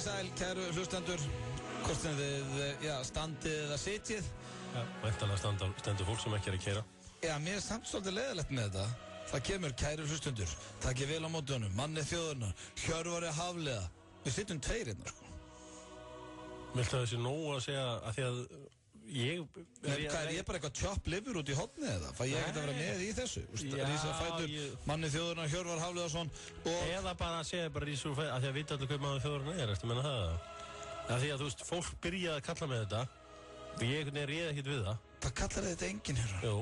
sæl, kæru hlustendur, hvort sem þið standið eða sitjið. Já, væntanlega stendur fólk sem ekki að keyra. Já, mér samt svolítið leiðilegt með þetta. Það kemur, kæru hlustendur, takk vel á móti honum, manni þjóðurnar, Hjörvari Hafliða. Við sitjum tveir hérna, sko. Viltu að þessi nóg að segja að því að ég... Er ég bara eitthvað chop liver út í horni eða? Fæ ég ekkert að vera með í þessu? Rísa fætur, manni þjóðurnar, Hjörvar Hafliðason og... Eða bara að segja bara rísa úr fætur, að því að vita allir hvað maður þjóðurnar eftir að menna það. Að því að þú veist, fólk byrjaði að kalla með þetta og ég réð ekkert við það. Það kallar þetta enginn, Hjörvar? Jú.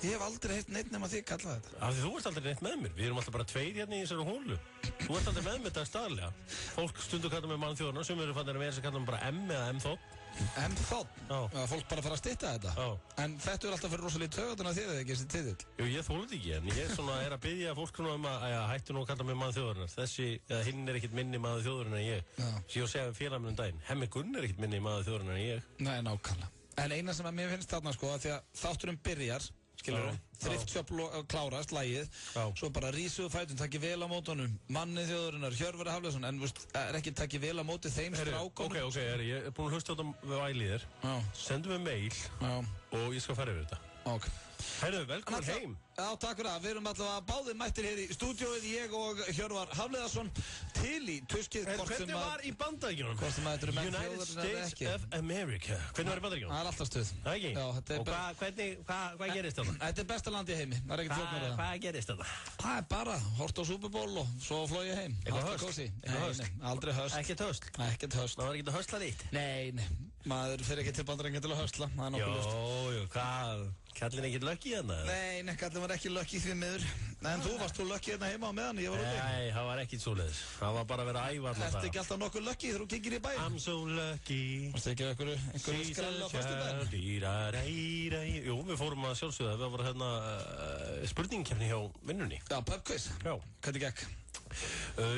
Ég hef aldrei heitt neitt nema þig kalla þetta. Af því þú ert aldrei neitt með mér. Við erum alltaf bara tveir hérna í þessari hólu. Þú ert aldrei með mér þetta staðlega. Fólk stundu kalla með mannþjóðurnar, sem eru fannir að vera sem kalla bara M eða M-þótt. M-þótt? Já. Fólk bara fara að stytta þetta? Já. En þetta er alltaf fyrir rosalega taugatuna þér eða ekki þessi titill? Jú, ég þóla ekki, en ég er að biðja fólk um að hættu nú að kalla mig mannþjóðurnar. Þessi, eða hinn er ekkert minni maður þjóðurnar en ég. Sér að segja félag mér daginn. Hemmi Gunn er ekkert minni maður þjóðurnar en ég. Nei, nákvæmlega. En eina sem að mér finnst þarna sko, að því að þátturinn byrjar, skilur þriftshop klárast, lagið, svo bara rísuðu fætun, takki vel á mótunum, manni þjóðurinnar, Hjörvari Hafliðason, en veist, er ekki takki vel á móti þeim strákunum? Ok, ég er búin að hlusta á þetta væli þér, sendu mig mail og ég skal fara yfir þetta. Ok. Herðu, velkomin heim. Já, takk fyrir það. Við erum allavega báðir mættir hér í stúdíóið, ég og Hjörvar Hafliðason, til í tuskið. Hvernig var í Bandaríkjunum? Hvort sem þetta eru menn United States of America. Hvernig var í Bandaríkjunum? Það er alltaf stuð. Það ekki? Já, þetta er hvað gerist þetta? Þetta er besta land í heimi. Það er ekkert flóknara það. Hvað gerist þetta? Það er bara, hort á Super Bowl og svo flói ég heim. Eitthvað höst? Aldrei höst. Ekkert höst? Ekkert höst. Það var ekkert að höstla þitt? Nei, maður fer ekki til Bandaríkjanna til að höstla. Jú, hvað? Kallin ekkert lucky hérna? Nei, kallin var ekki lucky því miður. En þú varst lucky hérna heima á meðan ég var úti. Nei, það var ekkert svoleiðis. Það var bara að vera að æfa alltaf. Ertu ekki alltaf nokkuð lucky þegar þú kikir í bæinn? I'm so lucky. Varstu ekki einhverju skrell á föstudaginn? Jú, við fórum að sjálfsögða. Það var hérna spurningkeppni hjá vinnunni. Já, pub quiz. Já. Hvernig gekk?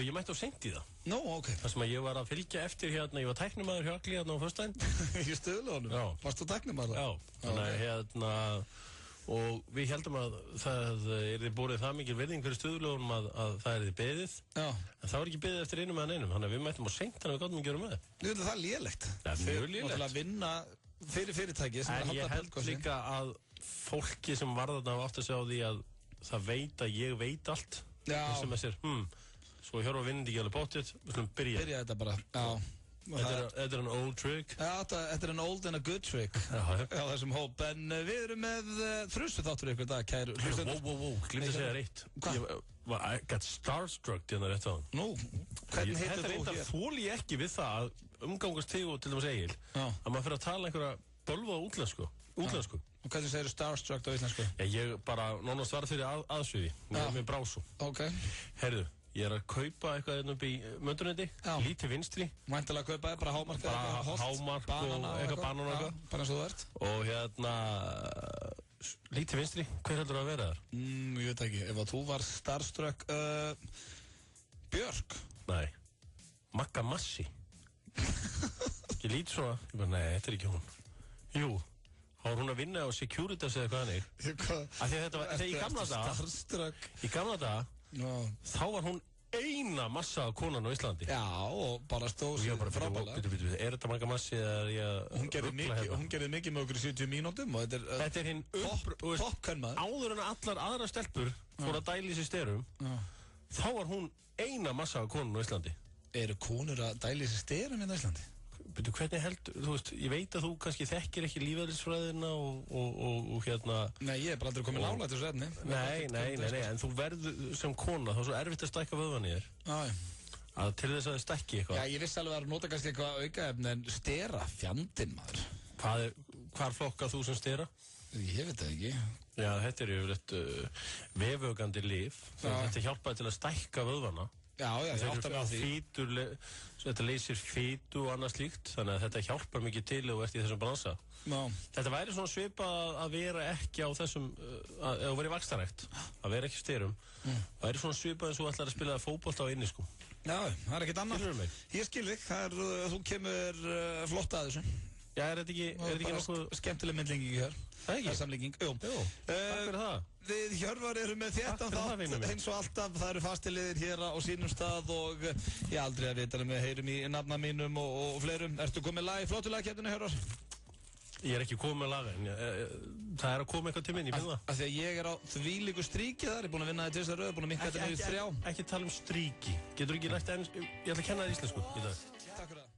Ég mætti á seint í það. Nú, ok. Það sem að ég var að fylgja eftir hérna, ég var tæknimaður hjá Agli hérna á föstudaginn. Í stöðlunum? Já. Varstu tæknimaður? Já. Þannig að hérna, og við heldum að það yrði borið það mikil virðing fyrir stöðlunum að það yrði beðið. Já. En það var ekki beðið eftir einum eða einum, þannig að við mættum á seint þannig að við gátum að gera með það. Þú veit að það er lélegt. Það er mjög lélegt. Þú ætla að vinna fyrir fyrirtæki sem er að halda En ég held líka að fólki sem var þarna átt að segja á því að það veit að ég veit allt. Já. Svo Hjörvar vinnandi ekki alveg bóttið, við slumum byrja þetta bara, já. Þetta er an old trick. Já, þetta er an old and a good trick. Já, þessum hóp. En við erum með þrusu þáttur ykkur dag, kæru. Wow, glimti að segja reitt. I got starstruck hérna rétt á hann. Nú, hvernig heitir þú hér? Þetta reyndar þóli ég ekki við það að umgangast þig og til dæmis Egil, að maður fyrir að tala einhverja bölva útlensku. Og hvernig segir þú starstruck á íslensku? Ég bara nánast var fyrir aðsviði, með brásu. Ok. Herðu, ég er að kaupa eitthvað hérna upp í Möndrunetti, lítið vinstri. Væntanlega að kaupa bara hámark hámark og eitthvað banan og eitthvað. Bara eins og þú ert. Og hérna, lítið vinstri, hver heldur það að vera þar? Ég veit ekki, ef að þú var starstruck, Björk? Nei, Magga Massi. Ég lít svona, ég bara, nei, þetta er ekki hún. Jú, þá var hún að vinna á Securitas eða hvað hannig. Af því að þetta var, þegar í gamla daga, þá var hún eina massa konan á Íslandi. Já, og bara stóð sér frábælega. Er þetta Magga Massi eða er ég að ruggla hérna? Hún gerði mikið með okkur í 70 mínútum og þetta er hinn toppkönmaður. Áður en allar aðra stelpur fór að dæla í sér styrum, þá var hún eina massa konan á Íslandi. Eru konur að dæla í sér styrum hérna á Íslandi? Byrju, hvernig heldur, þú veist, ég veit að þú kannski þekkir ekki lífeðlisfræðina og hérna... Nei, ég er bara aldrei komið nálægt þessu efni. Nei, en þú verður sem kona, þá er svo erfitt að stækka vöðvan í þér. Að til þess að þið stækki eitthvað. Já, ég vissi alveg að nota kannski eitthvað aukaefni, en stera, fjandinn maður. Hvar flokkað þú sem stera? Ég veit það ekki. Já, þetta er yfirleitt vefögandi lyf. Þetta hjálpaði til að stækka vöðvana. Já, ég átta mig á því. Þetta leysir fitu og annað slíkt, þannig að þetta hjálpar mikið til og ert í þessum bransa. Þetta væri svona svipað að vera ekki á þessum, að vera í vaxtarækt, að vera ekki styrum. Það væri svona svipað eins og þú ætlar að spila fótbolta á inni, sko. Já, það er ekkert annað. Ég skil þig, þú kemur flott að þessu. Já, er þetta ekki nokkuð skemmtileg myndlíking hér? Það ekki? Samlíking, jú. Takk fyrir það. Við Hjörvar erum með þéttan þátt eins og alltaf, það eru fastiliðir hér á sínum stað og ég aldrei að vita við heyrum í nafna mínum og fleirum. Ertu komið lag í flottulegkeppninu, Hjörvar? Ég er ekki komið með laga, en það er að koma eitthvað til minn, ég finn það. Af því að ég er á þvílíku stríki þar, ég er búin að vinna það til þess að rauð, búin að mikka þetta niður 3. Ekki tala stríki, getur ekki lært enn, ég ætla að kenna það íslensku í dag. Takk fyrir það.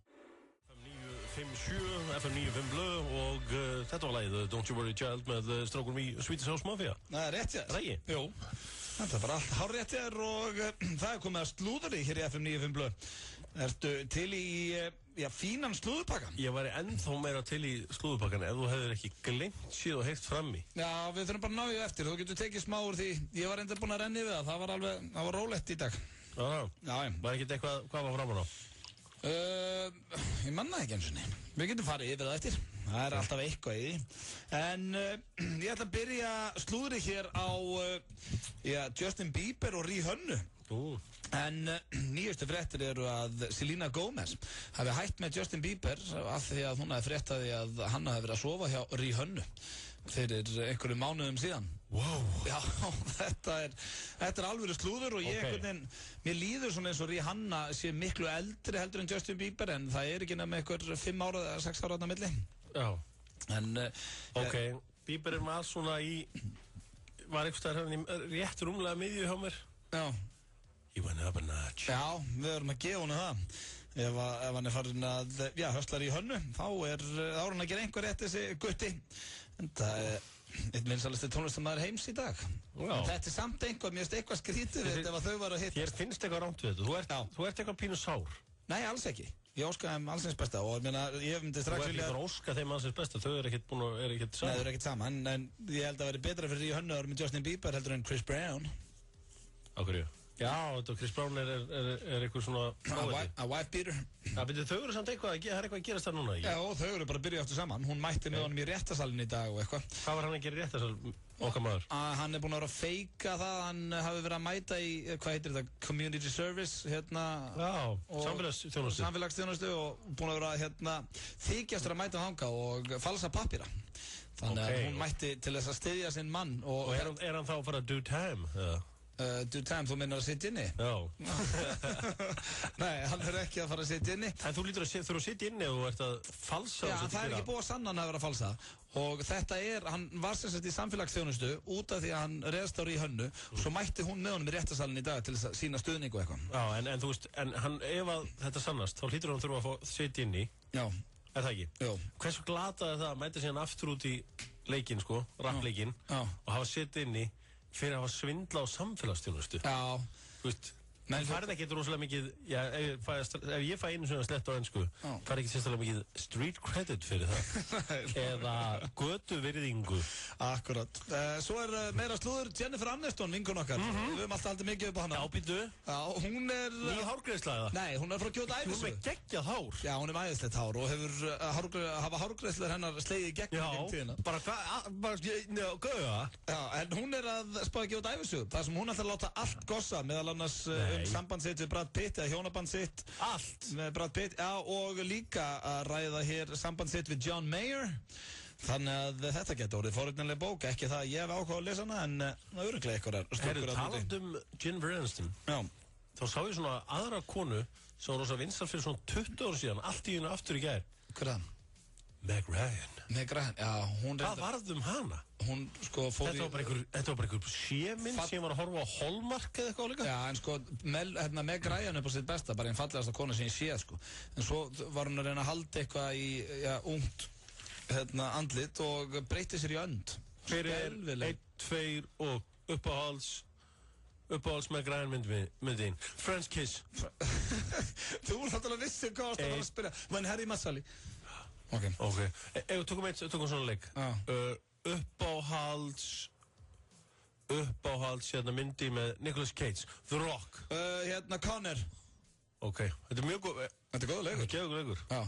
FM 957, FM 95 blöð og þetta var lagið Don't You Worry Child með strákunum í Swedish House Mafia. Það er rétt hér. Rægi? Jú. Þetta er bara allt hárrétt hér og það er komið að slúðri hér í FM 95 blöð. Ertu til í, fínan slúðurpakkan? Ég væri ennþá meira til í slúðurpakkan ef þú hefur ekki gleymt síð og heilt frammi. Já, við þurfum bara að ná því eftir. Þú getur tekið smá úr því. Ég var enda búin að renni við það. Það var rólegt í dag. Já. Var ekkert eitthvað, hvað var framan á? Ég manna ekki eins og niður. Við getum farið yfir það eftir. Það er alltaf eitthvað í því. En ég ætla að byrja slúðri hér á Justin Bieber og Rihanna. En nýjustu fréttir eru að Selena Gomez hafi hætt með Justin Bieber af því að hún hafi fréttaði að hann hafi verið að sofa hjá Rihanna fyrir einhverjum mánuðum síðan. Wow. Já, þetta er alvöru slúður og mér líður svona eins og Rihanna sé miklu eldri heldur en Justin Bieber en það er ekki nefn einhver 5 ára eða 6 ára á milli. Já. En Bieber er maður svona var einhvers staðar rétt rúmlega miðju hjá mér. Já. He went up a notch. Já, við erum að gefa honu það. Ef hann er farin að, höstlar í hönnu, þá er hann að gera einhver rétt þessi gutti. En það er einn vinsælasti tónlistarmaður heims í dag. En þetta er samt einhver, mér finnst eitthvað skrítið við ef að þau var að hitta. Þér finnst eitthvað rámt við þetta? Þú ert eitthvað pínu sár? Nei, alls ekki. Ég óska þeim alls eins besta og ég myndi strax vilja... Þú ert ekki að óska þeim alls eins besta, þau eru ekkert saman? Nei, þau eru ekkert saman, en ég held að vera betra fyrir í hönnu með Justin Bieber heldur en Chris Brown. Á hverju? Já, þetta Chris Brown er eitthvað svona... A wife beater. Já, betur þau eru samt eitthvað, það er eitthvað að gerast þar núna, ekki? Já, þau eru bara að byrja aftur saman. Hún mætti með honum í réttasalinn í dag og eitthvað. Hvað var hann að gera í réttasal, okkar maður? Hann er búinn að vera að feika það, hann hafi verið að mæta í, hvað heitir þetta, community service, Já, samfélagsþjónustu og búinn að vera þykjastur að mæta þanga og falsa pappíra. Þannig að hún mætti til þess að styðja sinn mann. Og er hann þá að fara að do time, eða? Do time, þú minnar að sitja inni? Já. Nei, hann er ekki að fara að sitja inni. En þú lítur að þurfa að sitja inni og þú ert að falsa? Já, það er ekki búið að sanna hann að vera að falsa. Og þetta hann var sem sagt í samfélagsþjónustu út af því að hann reðst á Rihanna og svo mætti hún með honum í réttasalinn í dag til þess að sína stuðning og eitthvað. Já, en þú veist, ef að þetta sannast, þá hlýtur hann þurfa að fá sitja inni. Já. Er það ekki? Jú. Hversu glataði það að mæta síðan aftur út í leikinn, rappleikinn og hafa sitja inni fyrir að hafa svindla á samfélagsþjónustu. Já. Þú veist, þú færði ekkert rosalega mikið, ef ég fæ einu svona slett á ennsku, færði ekki sérstaklega mikið street credit fyrir það. Eða götuvirðingu. Akkurat. Svo er meira slúður Jennifer Aniston, vinkun okkar. Við höfum alltaf aldrei mikið upp á hana. Já, býtu. Já, hún er... Ný hárgreiðsla eða? Nei, hún er frá Kjóta Ævisögu. Hún er með geggjað hár. Já, hún er með æðislegt hár og hefur hafa hárgreiðslur hennar slegið í gegnum tíðina. Já, bara gauða. Já, en hún er að spáði Kjóta Ævisögu. Það sem hún ætlar að láta allt gossa, meðal annars samband sitt við Brad Pitt eða hjónaband sitt. Allt? Með Brad Pitt, já, og líka að ræða hér samband sitt við John Mayer. Þannig að þetta getur orðið forvitnileg bók, ekki það að ég hef áhuga að lesa hana, en það er örugglega eitthvað stúkur að talað Jennifer Aniston. Já. Þá sá ég svona aðra konu sem var rosa vinsæl fyrir svona 20 ára síðan, allt í hennu aftur í gær. Hver er það? Meg Ryan. Meg Ryan, já, hún... Hvað varð hana? Hún, sko, fór í... Þetta var bara einhver séminn sem var að horfa á Hallmark eða eitthvað líka? Já, en sko, Meg Ryan er på sitt besta, bara einn fallegasta kona sem ég séð, sko. En svo var hún að reyna að halda eitthvað í, ungt, andlit og breytti sér í önd. Hver er 1, 2 og uppáhalds Meg Ryan myndin? French Kiss. Þú voru þátt alveg vissið hvað það var að spyrja. Men Harry Massali. Ok. Ef við tökum svona leik. Uppáhalds myndi með Nicolas Cage. The Rock. Connor. Ok, þetta er mjög góð. Þetta er góð leikur. Þetta er góð leikur. Já.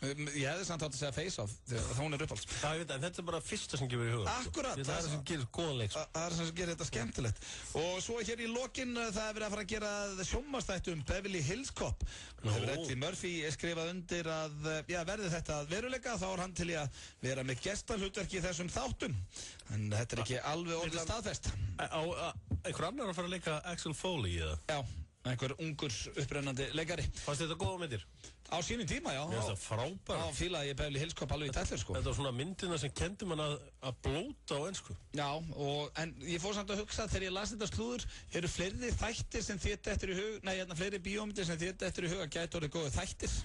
Ég hefði samt átt að segja Face Off, þegar hún uppáhalds. Það ég veit, en þetta bara fyrsta sem gefur í huga. Akkurat. Það er sem gerir góðan leik. Það sem gerir þetta skemmtilegt. Og svo hér í lokin, það verið að fara að gera sjónvarpsþætti Beverly Hills Cop. Eddie Murphy skrifað undir að, verði þetta að veruleika, þá hann til í að vera með gestalhlutverki í þessum þáttum. En þetta ekki alveg orðið staðfest. Einhver annar að fara að leika Axel Foley, eða? Já, einhver ungur upprennandi leikari. Fannst þetta góða myndir? Á sínum tíma, já. Mér finnst það frábært. Já, fílaði ég Beverly Hills Cop alveg í tætlir, sko. Þetta var svona myndina sem kendi mann að blóta á ensku. Já, en ég fór samt að hugsa þegar ég las þetta slúður, eru fleiri þættir sem þér dettur í hug, fleiri bíómyndir sem þér dettur í hug að gæti orðið góðu þættir.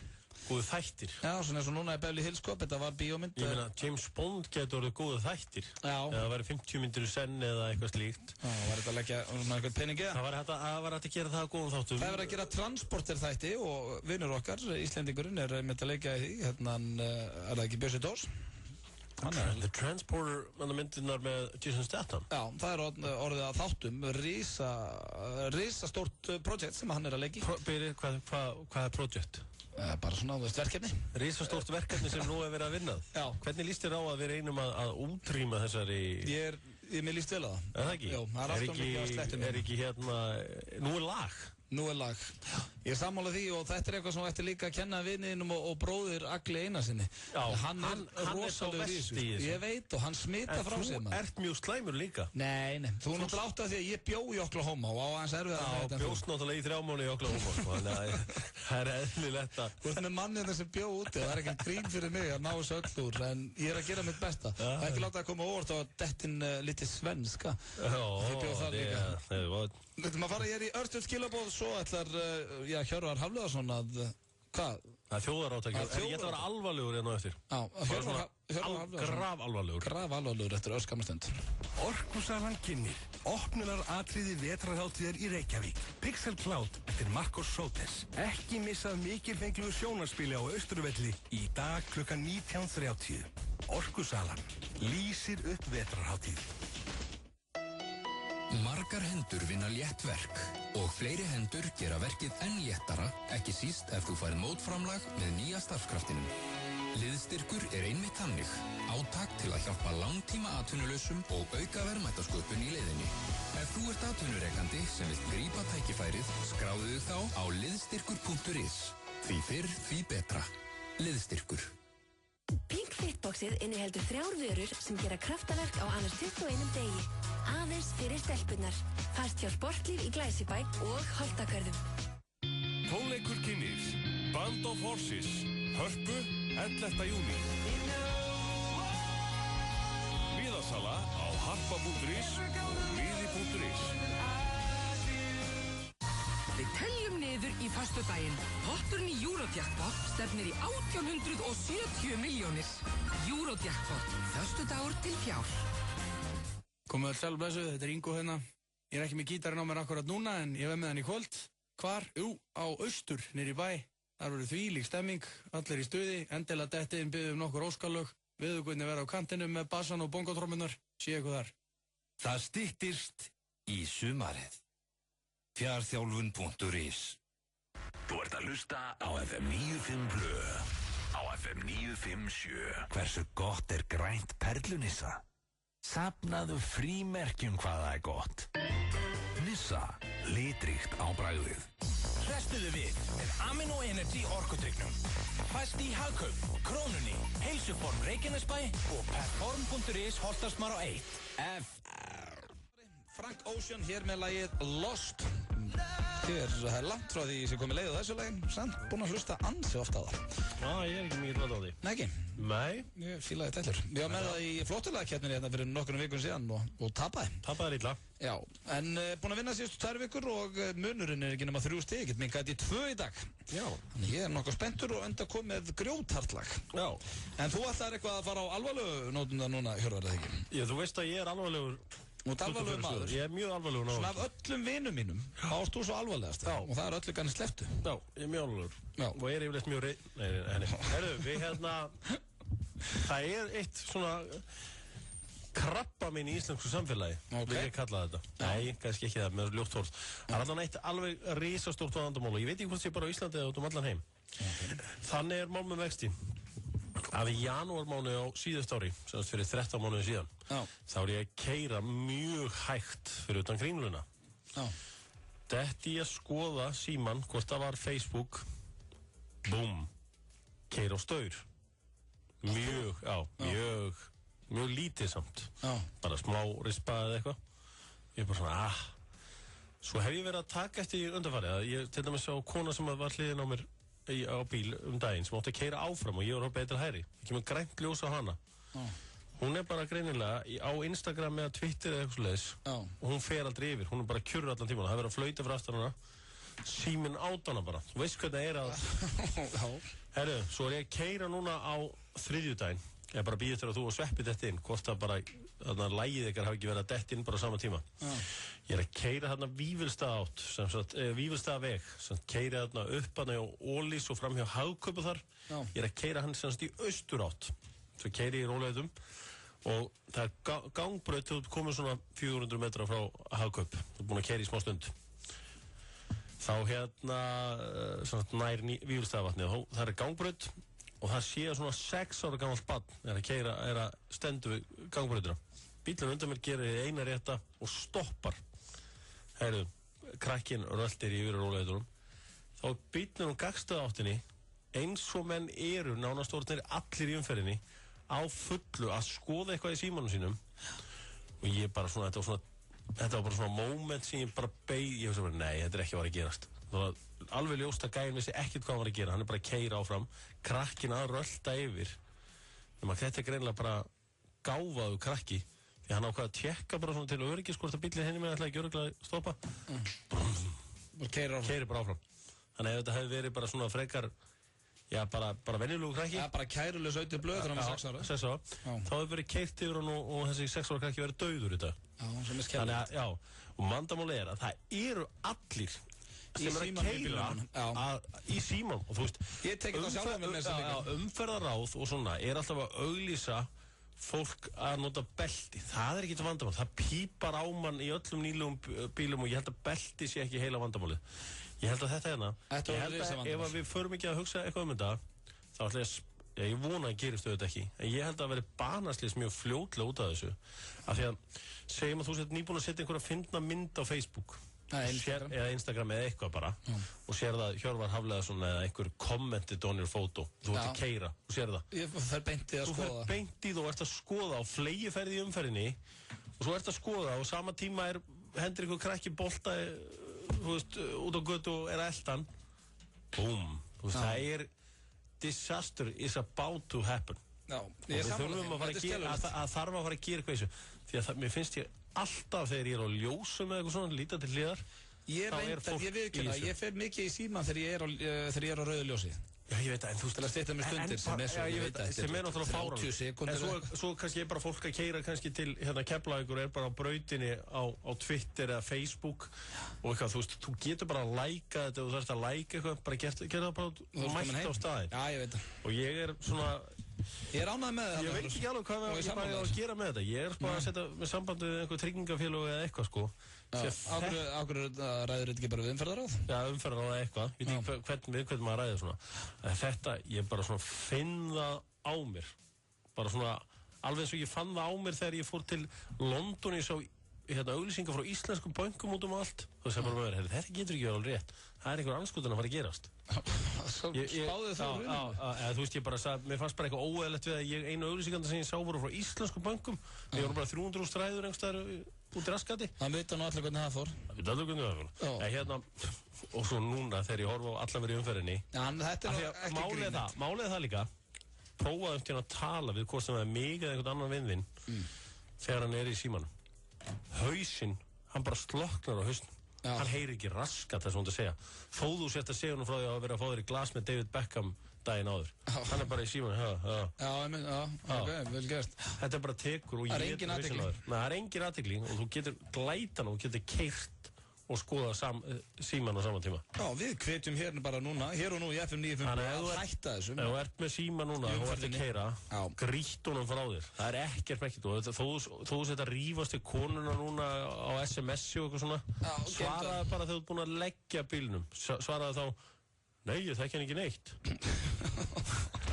Góðu þættir? Já, svona eins og núna er Beverly Hills Cop, þetta var bíómynd. Ég meina, James Bond getur orðið góðu þættir. Já. Eða það væri 50 myndir í senn eða eitthvað slíkt. Já, það var þetta að leggja eitthvað peningi. Það var hægt að gera það á góðum þáttum. Það var að gera Transporter þætti og vinnur okkar, Íslendingurinn, er með að leggja í því. Hérna, er það ekki Bjössi Dós? The Transporter, myndirnar með Jason Statham. Já, það er orðið að þáttum, risastórt projekt sem hann er að leggja í. Hvað er projekt? Bara svona verkefni. Risastórt verkefni sem nú er verið að vinnað. Já. Hvernig líst þér á að vera einum að útrýma þessari... Mér líst vel á það. Er það ekki? Jó, það er alltaf mikið að slettum. Er ekki nú er lag. Nú er lag. Ég er sammála því og þetta er eitthvað sem ætti líka að kenna viniðinum og bróðir Agli Einarsinni. Já, hann er rosalegur í þessu. Ég veit og hann smita frá sig. En þú ert mjög slæmur líka. Nei, þú náttúrulega átt að því að ég bjó í Oklahoma og á hans erfið að þetta. Já, bjóst náttúrulega í 3 mánuði í Oklahoma, sko. Það er eðlilegt að... Þú ert með mannina sem bjó úti, það er ekki grín fyrir mig að ná þessu öll úr, en ég er að gera mitt besta. Það er ekki láta að koma óvart á að dettin lítið svenska. Við ætlum að fara hér í örstuð skilabóð, svo ætlar Hjörvar Hafliðarsson að, hvað? Það er þjóðarátaki, ég ætla að vera alvarlegur hérna eftir. Já, Hjörvar Hafliðarsson. Grafalvarlegur. Grafalvarlegur eftir örskamastund. Orkusalan kynnir, opnunaratriði vetrarhátíðar í Reykjavík. Pixel Cloud eftir Marcos Sotes. Ekki missað mikilfenglu sjónarspili á Austurvelli í dag klukkan 19:30. Orkusalan lýsir upp vetrarhátíð. Margar hendur vinna létt verk og fleiri hendur gera verkið enn léttara, ekki síst ef þú færð mótframlag með nýja starfskraftinum. Liðstyrkur er einmitt þannig, átak til að hjálpa langtíma atvinnulausum og auka verðmætasköpun í leiðinni. Ef þú ert atvinnurekandi sem vilt grípa tækifærið, skráðu þig þá á liðstyrkur.is. Því fyrr, því betra. Liðstyrkur. Pink Fitboxið inniheldur 3 vörur sem gera kraftaverk á aðeins 21 degi. Aðeins fyrir stelpunnar. Fæst hjá Sportlíf í Glæsibæ og Holtagörðum. Tónleikur kynnir Band of Horses, Hörpu, 11. júní. Miðasala á harpa.is og miði.is. Við teljum niður í föstudaginn. Potturinn í Eurojackpot stefnir í 1870 milljónir. Eurojackpot, föstudagur til fjár. Komið þér sjálf blessuð, þetta er Ingo hérna. Ég er ekki með gítarinn á mér akkurat núna en ég verð með hann í kvöld. Hvar? Jú, á Austur, niður í bæ. Þar verður þvílík stemming, allir í stuði, endilega dettiðin byggðum nokkur óskalög. Viðugvöldin verða á kantinum með bassan og bongotrommunar. Sé eitthvað þar. Það styttist í sumarið. Fjarþjálfun.is. Þú ert að hlusta á FM 95 Blö. Á FM 957. Hversu gott er grænt perlunissa? Safnaðu frímerkjum hvað það er gott. Nissa, litríkt á bragðið. Hrestuðu við með Amino Energy orkudrykknum. Fæst í Hagkaup, Krónunni, Heilsuform Reykjanesbæ og Perform.is Holtarsmar á 1. Frank Ocean hér með lagið Lost. Það er langt frá því sem komið leið á þessu lagin, samt búin að hlusta ansi ofta á það. Já, ég er ekki mikið hljótt á því. Nei, ekki? Nei. Ég fílaði tællur. Við varum með það í flottulegakefninni hérna fyrir nokkrum vikum síðan og tapaði. Tapaði illa. Já, en búin að vinna síðustu 2 vikur og munurinn er ekki nema 3 stig, get minnkaði í 2 í dag. Já. Þannig ég er nokkuð spenntur og enda komið með grjóthartlag. Já. En þú ætlar eitthvað að fara á alvarlegu nótuna núna, Hjörvar, eða ekki? Já, þú veist að ég er alvarlegur. Þú ert alvarlegur maður. Ég er mjög alvarlegur náður. Svona af öllum vinum mínum, ást þú svo alvarlegast. Já. Og það er öllu ganni sleftu. Já, ég er mjög alvarlegur. Já. Og ég er yfirleitt mjög Nei. Herðu, við það er eitt svona krabba minn í íslensku samfélagi. Ok. Vil ég kalla þetta. Nei, kannski ekki það, með ljótt orð. Það er allan eitt alveg risastórt vandamál og ég veit ekki hvort sé bara á Íslandi eða út allan heim. Okay. Þannig er mál með vexti. Að í janúarmánuði á síðast ári, sem fyrir 13 mánuði síðan, þá ég að keyra mjög hægt fyrir utan Kringluna. Detti ég að skoða síman, hvort það var Facebook, búm, keyra á staur. Mjög lítið samt. Bara smá rispa eða eitthvað. Ég bara svona, Svo hef ég verið að taka eftir undanfarið. Ég til dæmis á kona sem var hliðin á mér á bíl daginn sem átti að keyra áfram og ég var á betra hæri. Það kemur grænt ljós á hana. Hún bara greinilega á Instagram eða Twitter eða eitthvað svoleiðis og hún fer aldrei yfir. Hún bara kjurr allan tíman. Það er verið að flauta fyrir aftan hana. Síminn át hana bara. Þú veist hvað það að... Herru, svo ég að keyra núna á þriðjudaginn. Ég bara býð eftir að þú og Sveppi detti inn. Hvort það bara, lagið ykkar hafi ekki verið að detti inn bara á sama tíma. Ég að keyra þarna Vífilsstaða átt, Vífilsstaðaveg, keyra þarna upp hana á Ólís og fram hjá Hagkaup þar. Ég að keyra hann í austur átt. Svo keyri ég í róleitum og það er gangbraut til þú komið svona 400 metra frá Hagkaup. Þú er búin að keyra í smá stund. Þá nær Vífilsstaðavatnið. Það er gangbraut og það sé svona 6 ára gamalt barn er að stendu við gangbrautina. Bílinn undan mér gerir eina rétta og stoppar. Heyrðu, krakkinn röltir yfir róleitunum. Þá er bílinn gagnstæðaáttinni eins og menn eru nánast orðnir allir í umferðinni á fullu að skoða eitthvað í símanum sínum og ég bara svona, þetta var bara svona moment sem ég bara beið, ég veist bara, nei, þetta er ekki að vera að gerast. Það var alveg ljóst að gæinn vissi ekkert hvað hann var að gera, hann er bara að keyra áfram, krakkinn að rölta yfir. Þetta er greinilega bara gáfaðu krakki, því hann ákvað að tjekka bara svona til öryggis hvort að bíllinn henni með ætlaði ekki örugglega að stoppa. Keyrir bara áfram. Þannig að þetta hefði verið bara svona frekar, bara venjulegur krakki. Bara kærulegs auðvitað blöð þegar hann var 6 ára. 6 ára. Þá hefði verið keyrt yfir hann og þessi 6 ára krakki verið dauður í dag. Sem er skemmtilegt. Og vandamálið er að það eru allir sem er að keyra í símanum og þú veist, ég tekið það sjálf með mér sem líka. Umferðaráð og svona er alltaf að auglýsa fólk að nota belti. Það er ekkert vandamál. Það pípar á mann í öllum nýlegum bílum og ég held að belti sé ekki heila vandamálið. Ég held að þetta ég held að ef við förum ekki að hugsa eitthvað þetta, þá ætla ég vona að gerist auðvitað ekki. En ég held að veri banaslis mjög fljótlega út af þessu. Af því að segjum að þú sett nýbúin að setja einhverja fyndna mynd á Facebook eða Instagram eða eitthvað bara og sér það Hjörvar Hafleðarsson eða einhver commented on your photo. Þú ert að keyra, þú sér það. Þú fer beintið að skoða. Þú fer beintið og ert að skoða á flegiferði í umferðinni og svo ert að skoða og sama tíma hendur einhver krakki bolta þú veist, út á götu og er að eldan. Búm. Það disaster is about to happen. Og við þurfum að þarf að fara að gera eitthvað þessu. Því að mér finnst ég alltaf þegar ég á ljósum eða eitthvað svona, líta til hliðar. Ég fer mikið í síman þegar ég á rauðu ljósi. Já, ég veit það, en þú veist... Til að stýta með stundir sem svo, ég veit það. Sem náttúrulega fáránlegt. 30 sekúndur. En svo kannski bara fólk að keyra kannski til Keflavíkur bara á brautinni á Twitter eða Facebook og eitthvað, þú veist, þú getur bara að læka þetta og þú þarfst að læka eitthvað, bara gera það bara mætt á staðinn. Já, ég veit það. Og ég svona... Ég ánægð með það. Ég veit ekki alveg hvað ég bara að gera með þetta. Ég bara að setja með samband við einhver tryggingafélag eða eitthvað, sko. Ákveður ræður þetta ekki bara við umferðaráð? Já, umferðaráð eða eitthvað. Ég veit ekki hvernig maður ræðir svona. Þetta, ég bara svona finn það á mér. Bara svona, alveg eins og ég fann það á mér þegar ég fór til London, ég sá auglýsingar frá íslenskum bönkum út allt. Þá sagði bara með mér, þetta getur ekki verið alveg rétt. Það er einhver anskotin að fara að gerast. Spáðu það úr þú veist, ég bara sagði, mér fannst bara eitthvað óeðlegt við að einu auglýsinganda sem ég sá voru frá íslenskum bönkum. Við vorum bara 300 stræður einhverstaðar út í raskati. Það veit nú allir hvernig það fór. Það veit allir hvernig það fór. Og svo núna þegar ég horfa á allan verið í umferðinni. Málið það líka, prófaðu til að tala við hvort sem það er mig eða einhvern annan vinn þegar hann er í símanum. Hausinn, hann bara slokknar á hausnum. Hann heyrir ekki raskat þess að hún að segja. Þó þú sért að segja hún frá því að vera að fá þér í glas með David Beckham daginn áður. Hann er bara í símanum. Ok, vel gert. Þetta bara tekur og ég er engin athygli. Það er engin athygli og þú getur glætan og þú getur keyrt og skoða síman á saman tíma. Já, við hvetjum hérna bara núna, hér og nú í FM 95 að hætta þessum. Ef þú ert með síma núna og ert að keyra, grýtt honum frá þér. Það er ekkert mekkit. Þó þú sett að rífast til konuna núna á SMS-i og eitthvað svona, svaraði bara þegar þú ert búin að leggja bílnum. Svaraði þá, nei, ég þekki hann ekki neitt.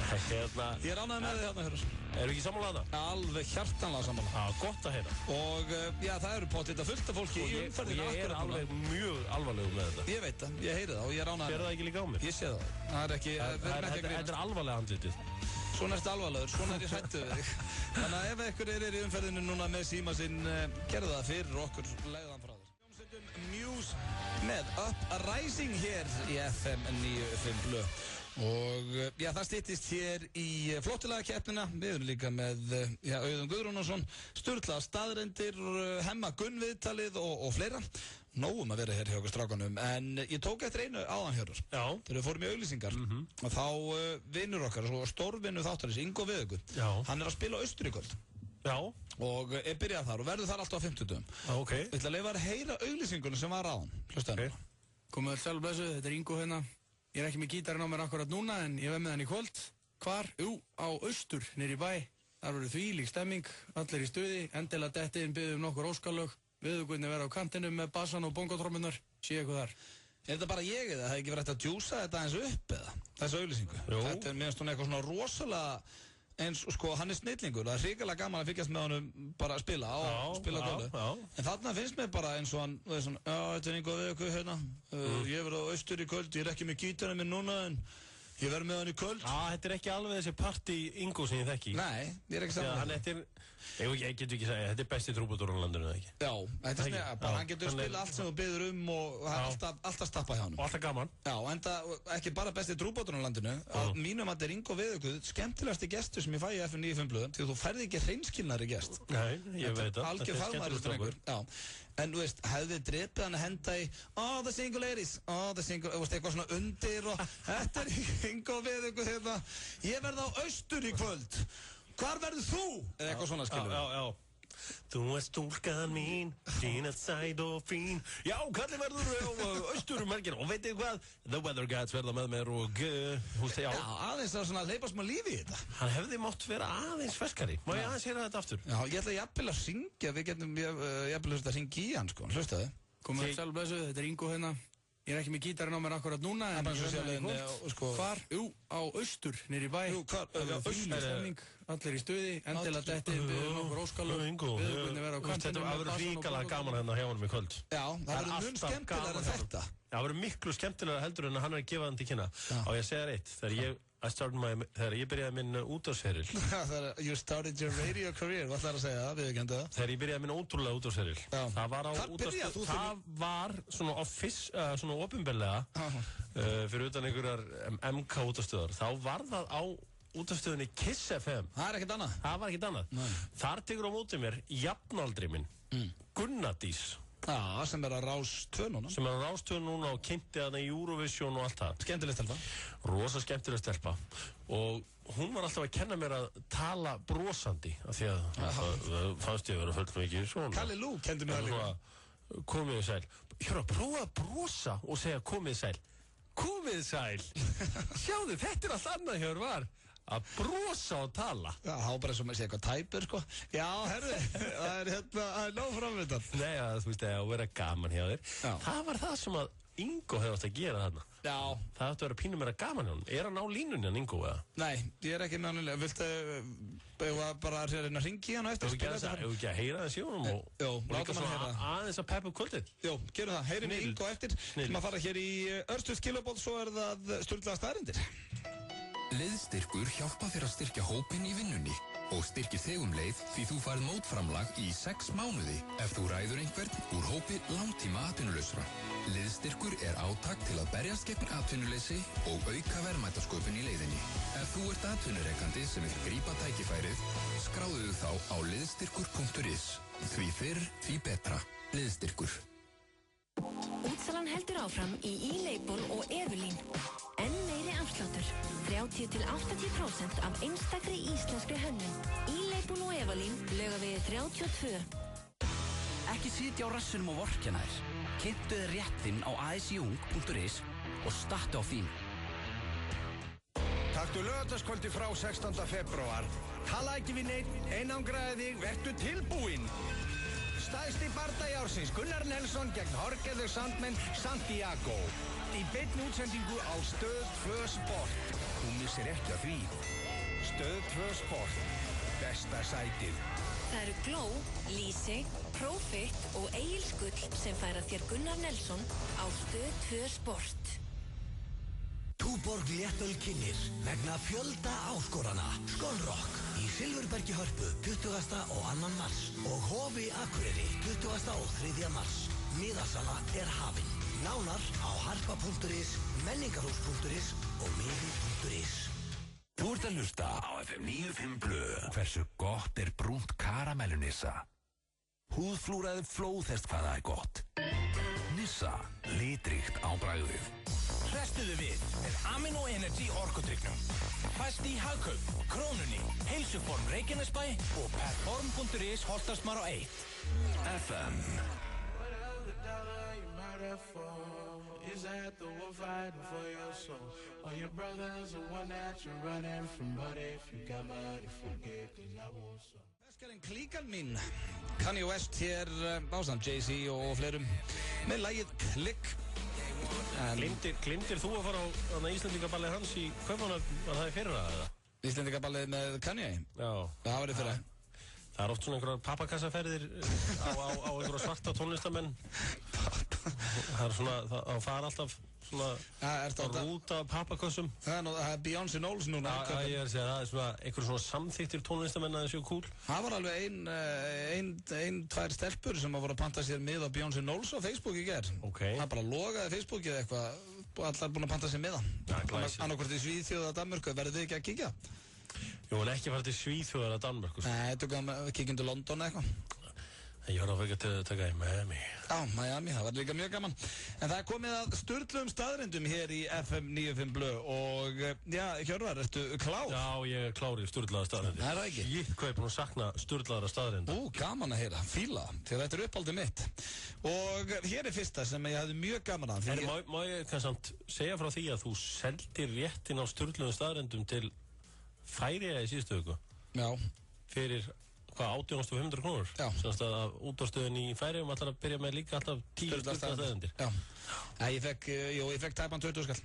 Ég er ánægður með þig hérna, Hjörvar. Erum við ekki sammála að það? Alveg hjartanlega sammála. Já, gott að heyra. Og já, það eru pottitt að fullta fólki í umferðinu. Ég er alveg mjög alvarlegur með þetta. Ég veit það, ég heyri það og ég er ánægður. Fer það ekki líka á mér? Ég sé það. Það er ekki, þetta er alvarlega andlitið. Svona ertu alvarlegur, svona er ég hrættu við þig. Þannig að ef einhver er í umferðinu núna með síma sinn, gerðu það fyrir okkur, legðu hann frá þér. Muse með Uprising hér í FM 95 Blö. Og já, það styttist hér í flottilega keppnina. Við erum líka með Auðun Guðrúnarsson, Sturla staðreyndir, Hemma Gunn viðtalið og fleira. Nóum að vera hér hjá okkur strákanum. En ég tók eftir einu áðan, Hjörvar. Já. Þegar við fórum í auglýsingar og þá vinnur okkar, stórvinnu þáttarins, Ingo Viðugur. Já. Hann er að spila á Austur í kvöld. Já. Og er byrjað þar og verður þar alltaf á 50. Ok. Við ætla að leyfa að heyra auglýsingunum sem var áðan. Hlustaðu hérna. Komið þér sæl blessuð, þetta er Ingo hérna. Ég er ekki með gítarinn á mér akkurat núna en ég með hann í kvöld. Hvar? Jú, á Austur, niður í bæ. Þar verður þvílík stemming, allir í stuði, endilega dettiðin byggðum nokkur óskalög. Viðugunni vera á kantinum með bassan og bongotrommunar. Sé eitthvað þar. Er þetta bara ég eða? Það hefði ekki verið hægt að djúsa þetta eins upp eða? Þessu auglýsingu? Jú. Þetta er minnst hún eitthvað svona rosalega eins, sko, hann er snillingur. Það er hrikalega gaman að fylgjast með honum bara að spila og spila góðu. En þarna finnst mér bara eins og hann, svona, já, þetta er Ingo Viðugur hérna. Ég verð á Austur í kvöld, ég er ekki með gítarinn minn núna en ég verð með hann í kvöld. Já, þetta er ekki alveg þessi partí Ingo sem ég þekki. Nei, ég er ekki saman. Ég get ekki segja, þetta er besti trúbadór á landinu, eða ekki? Já, þetta er snega, bara hann getur spila allt sem þú biður og það er alltaf stappa hjá hann. Og alltaf gaman. Já, en það ekki bara besti trúbadór á landinu. Að mínum að þetta er Ingo Viðugur, skemmtilegasti gestur sem ég fæ í FM 95 Blöð, því þú færði ekki hreinskilnari gest. Nei, ég veit það. Algjör fagmaður. Já. En þú veist, hefði drepið hann að henda í the single ladies, the single, þú veist, eitthvað svona undir og þetta er Ingo Viðugur hérna. Ég verð á Austur í kvöld. Hvar verður þú? Eða eitthvað svona skilur við. Já. Þú ert stúlkan mín, þín að sæt og fín. Já, kalli verður á Austur helgina. Og veitir hvað? The Weather Guys verða með mér og húst þig á. Já, aðeins að svona leipa smá lífi í þetta. Hann hefði mátt vera aðeins ferskari. Má ég aðeins heyra þetta aftur? Já, ég ætla jafnvel að syngja. Við getum jafnvel að syngja í hann, sko. Hlustaðu. Komið þér sæl blessuð, þetta er Ingo hérna. Ég er ekki með gítarinn á mér akkurat núna en ég með hann í kvöld. Hvar? Jú, á Austur, niður í bæ. Jú, hvar? Þvílík stemming, allir í stuði, endilega dettiðin byggðum nokkur óskalög. Viðugunni vera á kantinum þetta verður ríkalega gaman hérna hjá honum í kvöld. Já, það verður mun skemmtilegar en þetta. Það verður miklu skemmtilegar heldur en hann er að gefa hann til kynna. Og ég segja reitt, þegar ég byrjaði minn útvarpsferil. You started your radio career, hvað ætlar að segja það, viðurkenndu það? Þegar ég byrjaði minn ótrúlega útvarpsferil. Það var á útvarpsferil, það var svona opinberlega, fyrir utan einhverjar MK útvarpsstöðar. Þá var það á útvarpsstöðinni Kiss FM. Það er ekkert annað? Það var ekkert annað. Þar tekur á móti mér jafnaldri minn, Gunnadís. Já, sem er að Rás 2 núna. Sem er að Rás 2 núna og kynnti hana í Eurovision og allt það. Skemmtileg stelpa. Rosa skemmtileg stelpa. Og hún var alltaf að kenna mér að tala brosandi. Af því að það fannst ég að vera fullt mikið svona. Kalli Lú kendi mér það líka. Komið sæl. Hjóra, prófa að brosa og segja komið sæl. Komið sæl. Sjáðu, þetta er allt annað Hjörvar. Að brosa og tala. Já, þá bara svo með sér eitthvað tæpur, sko. Já, herðu, það er nóg framvitað. Nei, þú veist, að vera gaman hjá þér. Já. Það var það sem að Ingo hefði átt að gera þarna. Já. Það átt að vera pínum meira gaman hjá hann. Er hann á línunni hann Ingo, eða? Nei, ég er ekki með hann. Viltu bara að reyna að ringi hann á eftir? Hefur ekki að heyra þessi honum og láta mann að heyra það. Aðeins að peppa upp kvöldið? Jó, gerum það. Heyrim Ingo eftir. Sem að fara hér í Örstuð Skilaboð, svo er það Sturla staðreyndir. Liðstyrkur hjálpa þér að styrkja hópinn í vinnunni og styrkir þig leið því þú færð mótframlag í 6 mánuði ef þú ræður einhvern úr hópi langtíma atvinnulausra. Liðstyrkur er átak til að berjast gegn atvinnuleysi og auka verðmætasköpun í leiðinni. Ef þú ert atvinnurekandi sem vil grípa tækifærið, skráðu þá á liðstyrkur.is. Því fyrr, því betra. Liðstyrkur. Útsalan heldur áfram í E-Label og Evelyn. Enn meiri afsláttur, 30-80% af einstakri íslenskri hönnun. E-Label og Evelyn, Laugavegi 32. Ekki sitja á rassinum og vorkenna þér. Kynntu þér réttinn á asjung.is og startu á þín. Taktu laugardagskvöldi frá 16. febrúar. Tala ekki við neitt, einangraði þig, vertu tilbúinn. Stærsti bardagi ársins, Gunnar Nelson gegn Jorge de Sandmen Santiago. Í beinni útsendingu á Stöð 2 Sport. Þú missir ekki að því. Stöð 2 Sport. Besta sætið. Það eru Gló, Lýsi, Profit og Egil Skull sem færa þér Gunnar Nelson á Stöð 2 Sport. Túborg Léttöl kynnir vegna fjölda áskorana Skólrock í Silfurbergi Hörpu 20. og 2. mars og Hofi Akureyri 20. og 3. mars. Miðasala hafin. Nánar á harpa.is, menningarhús.is og miði.is. Þú ert að hlusta á FM 95 Blu. Hversu gott brúnt karamellu Nissa? Húðflúraði flóðhest hvað það gott. Nissa, litríkt á bragðið. Hrestuðu við með Amino Energy orkudrykknum. Fæst í Hagkaup, Krónunni, Heilsuform Reykjanesbæ og Perform.is Holtarsmár á 1. FM. Is that the one fighting for your soul? Or your brother's the one that you're running from? But if you got money, forget, 'cause I won't so. Veskarinn Klíkan mín, Kanye West hér ásamt Jay-Z og fleirum með lagið Klikk. Glimtir þú að fara á Íslendingaballið hans í Kaupmannahöfn, var það í fyrra eða? Íslendingaballið með Kanye? Já. Það var í fyrra. Það oft svona einhverjar pappakassaferðir á einhverja svarta tónlistamenn. Það svona, það fara alltaf svona rúta af pappakassum. Það Beyoncé Knowles núna. Ég er að segja, það svona einhverjum svona samþyktir tónlistamenn að það séu cool. Það var alveg tvær stelpur sem voru að panta sér mið á Beyoncé Knowles á Facebook í gerð. Það bara logaði Facebookið eitthvað og allar búin að panta sér miða. Annarkvort í Svíþjóð eða Danmörku, verður þið ekki að kíkja? Jú, en ekki fara til Svíþjóðar að Danmörku. Nei, kíkjum til London eitthvað. Ég var að vega til að taka í Miami. Já, Miami, það var líka mjög gaman. En það komið að sturgluðum staðreyndum hér í FM 95 Blu og, já, Hjörvar, ertu klár? Já, ég klár í sturglaða staðreyndi. Það ekki? Ég hvað er búin að sakna sturglaðara staðreynda. Gaman að heyra, fíla, þegar þetta uppáldið mitt. Og hér fyrsta sem ég hafði mjög gaman að. Má ég kannsamt segja frá því að þú seldir réttin á sturgluðum staðreyndum til Færeyja í síðustu viku? Já. Fyrir 18.500 krónur. Já. Semst að útvarpsstöðin í Færeyjum ætlar að byrja með líka alltaf 10 staðrendir. Já. Ég fekk tæpan 20 skall.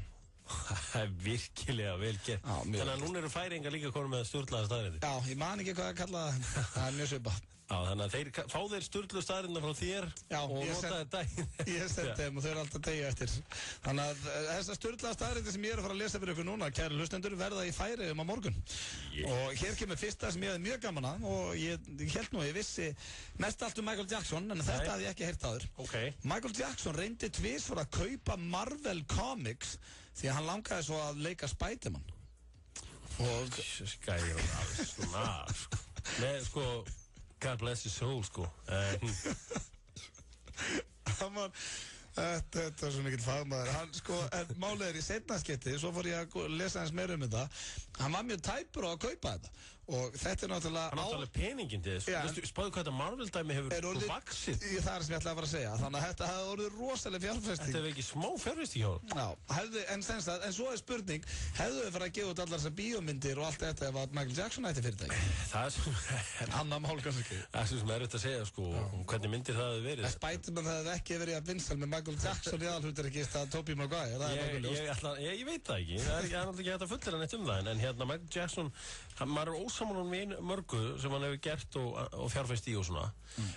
Það er virkilega vel gert. Þannig að núna eru Færeyingar líka konur með sturglaða staðrendir. Já, ég man ekki hvað að kalla það. Það er mjög svipað. Já, þannig að þeir fá þeir sturgluðu staðrindar frá þér og nota þeir daginn. Ég sendi þeim og þau eru alltaf degja eftir. Þannig að þessar sturglaða staðrindir sem ég er að fara að lesa fyrir ykkur núna, kæru hlustendur, verða í Færeyjum á morgun. Og hér kemur fyrsta sem ég hefði mjög gaman að og ég held nú að ég vissi mest allt Michael Jackson, en þetta hafði ég ekki heyrt áður. Michael Jackson reyndi tvisvar að kaupa Marvel Comics því að hann langaði svo að leika Spiderman. Og God bless his soul, sko. Þetta var svo mikill fagmaður. Hann, sko, málið í seinna skipti, svo fór ég að lesa hans meira þetta. Hann var mjög tæpur á að kaupa þetta. Og þetta náttúrulega... Hann átti alveg peningin til þess. Spáðu hvað þetta Marvel-dæmi hefur vaxið. Það sem ég ætlaði að fara að segja. Þannig að þetta hefði orðið rosalega fjárfesting. Þetta hefði ekki smá fjárfesting hjá hann. Já, en svo er spurning, hefðu þau farið að gefa út allar þessar bíómyndir og allt þetta ef að Michael Jackson ætti fyrirtæki? Það er annað mál kannski ekki. Það sem er auðvitað að segja, sko, hvernig myndir það hefði verið. Spiderman hefði ekki verið að vinsæl með Michael Jackson í aðalhlutverki að Tobey Maguire. Ég veit það ekki. Það er náttúrulega ekki hægt að fullyrða neitt það, en hérna Michael Jackson, maður er ósammála við mörgu sem hann hefur gert og fjárfest í og svona.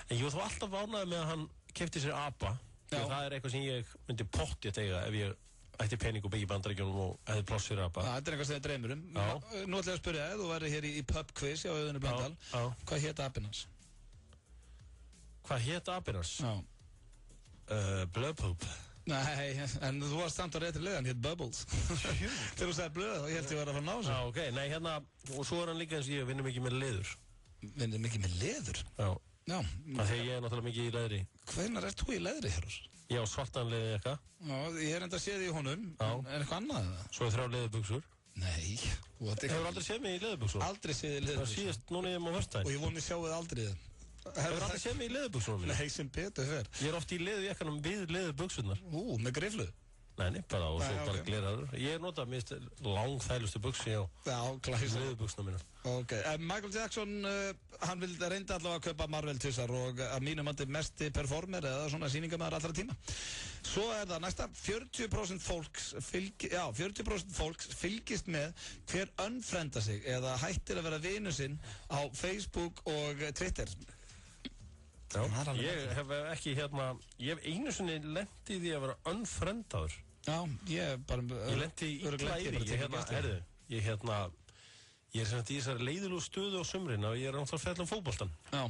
En ég var þá alltaf ánægður með að hann keypti sér apa. Það er eitthvað sem ég myndi pottið eiga ef ég ætti pening og byggi Bandaríkjunum og hefði pláss fyrir apa. Þetta er eitthvað sem þið dreymir um. Nú ætla ég að spyrja þig, þú væri hér í pub quiz hjá Auðunni Blöndal. Hvað hét apinn hans? Hvað hét apinn hans? Blöðpúp. Nei, en þú varst samt á réttri leið, hann hétt Bubbles. Þegar þú sagði blöð, þá held ég að vera að fara að ná þessu. Já, ok, nei, hérna, og svo er hann líka eins og ég vinnur mikið með leður. Vinnur mikið með leður? Já. Já. Þegar ég er náttúrulega mikið í leðri. Hvenær ert þú í leðri, Herrós? Ég á svartan leði eitthvað. Já, ég er enda að sé þig í honum, en eitthvað annað eða? Svo er 3 leðurbuxur. Nei. Hefur aldrei séð mig í leðurbuxum? Aldrei séð í leðurbuxum. Það síðast núna ég má versta. Og ég voni sjáuð aldrei þið. Hefur aldrei séð mig í leðurbuxunum? Nei, sem betur fer. Ég er oft í leðurjakkanum við leðurbuxurnar. Með griflu? Nei, bara og svo bara gleraður. Ég nota mist langþælustu buxi á leðubuxna mína. Ok, Michael Jackson, hann vildi reynda allavega að kaupa Marvel tvisar og að mínum mati mesti performer eða svona sýningamæður allra tíma. Svo það næsta, 40% fólks fylgist með hver unfrienda sig eða hættir að vera vinur sinn á Facebook og Twitter. Já, ég hef ekki ég hef einu sinni lent í því að vera unfriendaður. Já, ég lent í glæri, ég er sem í þessari leiðilegu stöðu á sumrin og ég er náttúrulega að fjalla fótboltan. Já.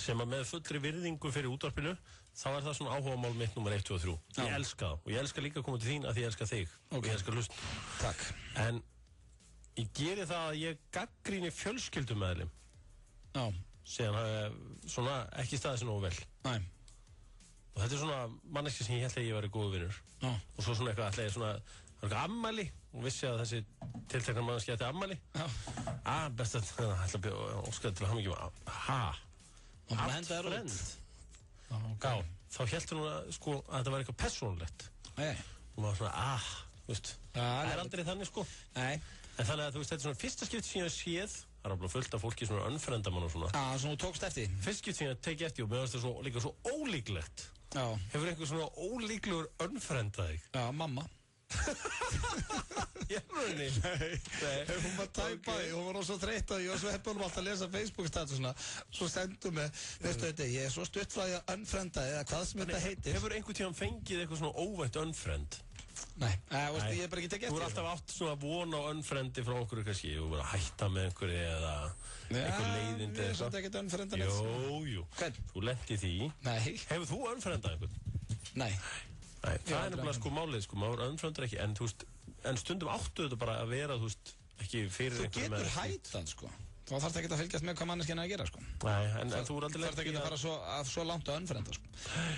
Sem að með fullri virðingu fyrir útvarpinu, þá það svona áhugamál mitt nummer 1, 2 og 3. Ég elska það og ég elska líka að koma til þín að ég elska þig og ég elska hlust. Takk. En ég geri það að ég gagnrýni fjölskyldumeðlim. Já. Síðan svona ekki staðið sér nógu vel. Nei. Og þetta svona manneski sem ég held að ég væri góðu vinur. Já. Og svo svona eitthvað ætla ég svona, það var eitthvað ammæli og vissi að þessi tiltekna manneski ætti ammæli. Já. Best að ætla að óskaði til að hafa mikið frend. Já, þá heldur hún að sko að þetta var eitthvað persónulegt. Nei. Og maður svona, veist, það er aldrei þannig sko. Nei. En þannig að þú veist, þetta er svona fyrsta skipti sem ég hef séð. Það er alveg fullt af fólki svona unfriendamann og svona. Svona þú tókst eftir? Fyrst skipti sem ég teki eftir og mér finnst það líka svo ólíklegt. Já. Hefur einhver svona ólíklegur unfriendað þig? Já, mamma. Ég rauninni. Nei. Hún var tæpaði, hún var svo þreytt að ég var svo heppið alltaf að lesa Facebook-statusuna. Svo sendum við, veistu þetta, ég er svo stutt frá því að unfrienda eða hvað sem þetta heitir. Hefur einhvern tíðan fengið eitthvað svona óvænt unfriend? Nei, ég er bara ekki tekið eftir. Þú er alltaf átt svona að vona á unfriendi frá okkur kannski, þú verður að hætta með einhverju eða einhver leiðindi eða eitthvað. Ég er svolítið ekkert unfriendan eftir. Jú. Hvern? Þú lenti því. Nei. Hefur þú unfriendað einhvern? Nei. Það er nefnilega sko málið, sko, maður unfriendar ekki, en þú veist, en stundum áttu þetta bara að vera, þú veist, ekki fyrir einhverju með. Þú getur hættan, sko. Þá þarf það ekki að fylgjast með hvað manneskina að gera, sko. Nei, en þú er aldrei þarf ekki að fara svo langt að unfrienda, sko.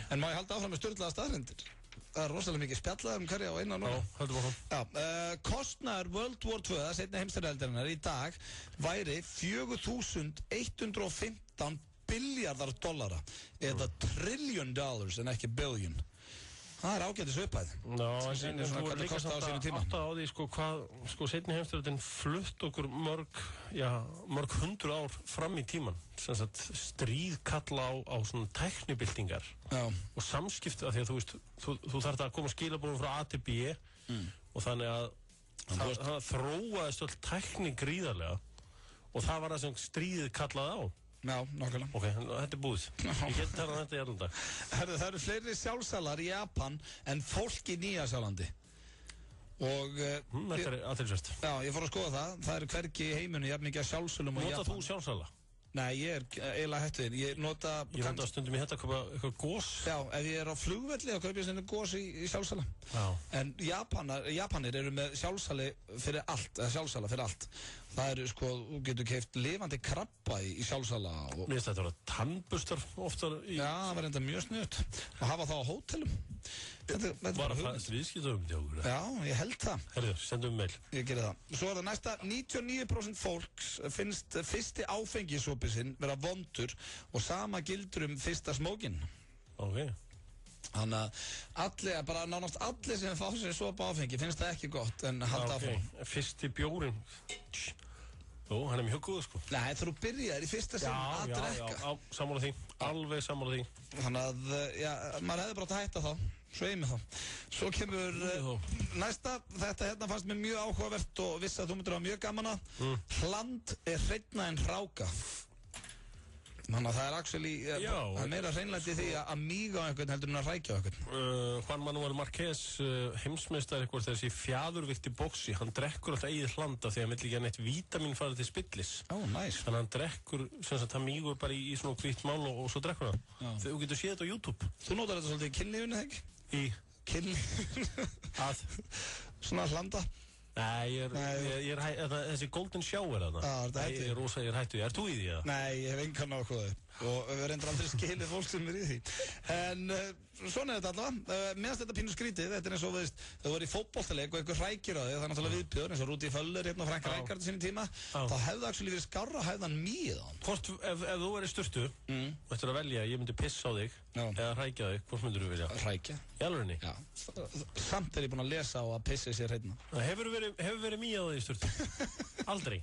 En má ég halda áfram með sturlaða staðreyndir? Það er rosalega mikið spjallað hverja á einan núna. Já, höldum áfram. Já, kostnaður World War II, seinni heimsstyrjaldarinnar í dag, væri 4.115 biljardar dollara, eða $1 trillion en ekki billion. Það er ágætis upphæð. Já, en þú er líka samt að átta á því, sko, hvað, sko, seinni heimsstyrjaldin flutt okkur mörg hundru ár fram í tíman. Sem sagt, stríð kalla á svona tæknibyltingar. Já. Og samskipti, af því að þú veist, þú þarft að koma skilabóðum frá A til B og þannig að það þróaðist öll tækni gríðarlega og það var það sem stríðið kallaði á. Já, nákvæmlega. Ok, þetta er búið. Ég get talað þetta í allan dag. Það eru fleiri sjálfsalar í Japan en fólk í Nýja-Sjálandi. Og... þetta er aðtilsvært. Já, ég fór að skoða það. Það eru hvergi í heiminum jafn mikið af sjálfsölum á Japan. Nota þú sjálfsala? Nei, ég er eiginlega hættuðinn. Ég nota stundum í þetta að kaupa eitthvað gós. Já, ef ég er á flugvelli þá kaupa ég stundum gós í sjálfsala. Já. En Japanir eru með sjálfsala fyrir allt. Það eru, sko, þú getur keypt lifandi krabba í sjálfsala. Mér finnst þetta að vera tannburstar oftar í... Já, það var enda mjög snuðt. Að hafa það á hótelum. Var það viðskiptum til okkur? Já, ég held það. Herðu, sendum mail. Ég gerir það. Svo er það næsta, 99% fólks finnst fyrsti áfengissopi sinn vera vondur og sama gildur fyrsta smókin. Ok. Þannig að bara nánast allir sem fá sér sopa áfengi finnst það ekki gott en halda áfram. Fyrsti bjórin. Jú, hann er mjög góð, sko. Nei, þú byrjaðir í fyrsta sinn að drekka. Já, sammála því. Alveg sammála því. Þannig að, maður hefði bara að hætta þá. Svo einmi þá. Svo kemur næsta, þetta hérna fannst mér mjög áhugavert og vissi að þú myndir hafa mjög gaman að. Hland er hreinna en hráka. Þannig að það er actually, það er meira hreinlæti því að míga á einhvern heldur en að rækja á einhvern. Juan Manuel Márquez, heimsmeistari eitthvað þessi fjæðurvikti bóksi, hann drekkur alltaf eigið hlanda því að hann vill ekki að neitt vítamin fara til spillis. Nice. Þannig að hann drekkur, sem sagt, hann mígur bara í svona hvítt mál og svo drekkur hann. Þú getur séð þetta á YouTube. Þú notar þetta svolítið í kynlífinu, þegar ekki? Í? Kynlífinu. Svona hlanda. Nei, ég er þessi golden shower þarna. Það er hættu. Ég er hættu. Er þú í því, eða? Nei, ég hef engan áhugaði. og við reyndum aldrei skilið fólk sem í því. En svona þetta allavega, meðan þetta pínu skrítið, þetta eins og veist, þau voru í fótboltaleik og einhver hrækir á þig, það náttúrulega viðbjóður, eins og Rúti Föller hérna og Frank Rækard á sínum tíma, þá hefði það verið skárra að hefði hann mýð á hann. Hvort, ef þú verið sturtu, ættir að velja, ég myndi pissa á þig, eða hrækja þig, hvort myndir þú vilja? Hrækja. Í alvörinni? Já. Samt ég búinn að lesa á að pissi sér hérna. Hefur verið mýð á þig sturtu? Aldrei?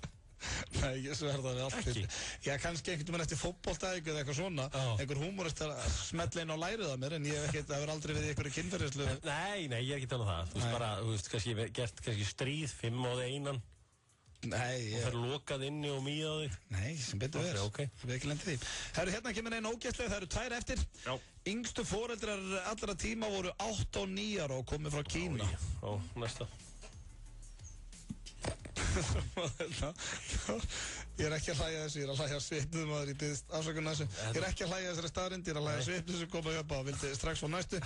Nei, ég sverða það við allt. Ekki? Já, kannski einhvern veginn eftir fótboltaæk eða eitthvað svona, einhver húmorist að smetla inn á lærið á mér, en ég hef ekkert, það verður aldrei við einhverju kynferðislu. Nei, ég er ekki talað það. Þú veist bara, kannski gert stríð, 5 á þig einan. Nei, og það er lokað inni og mýð á þig. Nei, sem betur verið. Okay. Það er ekki lendið því. Herru, hérna kemur einn ógæslega, það eru 2 eftir. Já. Yngstu foreldrar allra tíma voru 8 og 9 ára og komið frá Kína. Ó, næsta. Ég er ekki að hlæja þessu, ég er að hlæja svipnum að ég byrðist afsökun þessu. Ég er ekki að hlæja þessari staðrind, ég er að hlæja svipnum sem koma upp á og vildi strax á næstu.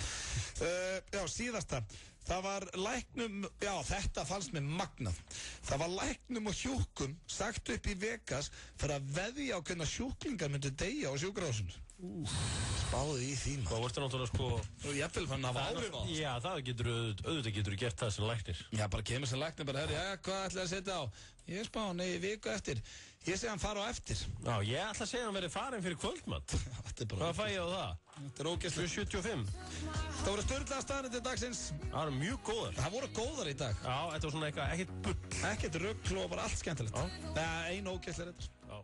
Já, síðasta. Það var læknum, já þetta fannst mér magnað. Það var læknum og hjúkum sagt upp í Vegas fyrir að veðja á hvernig sjúklingar myndu deyja á sjúkrahúsinu. Spáði í því maður. Það vorstu náttúrulega sko... Og ég vil fann að hafa áhrif á það. Já, það getur auðvitað gert það sem læknir. Já, bara kemur sem læknir bara, herri, já, hvað ætlaði að setja á? Ég spá hann í viku eftir. Ég segi hann fara á eftir. Já, ég ætla að segja hann verið farin fyrir kvöldmatt. Hvað fæ ég á það? Þetta er ógeðslega. 75. Það voru störðlega staðnir dagsins. Það voru mjög góðar. Það voru góðar í dag. Já, þetta var svona eitthvað, ekkert bull. Ekkert rugl og bara allt skemmtilegt. Ein ógeðslega reyndar. Já.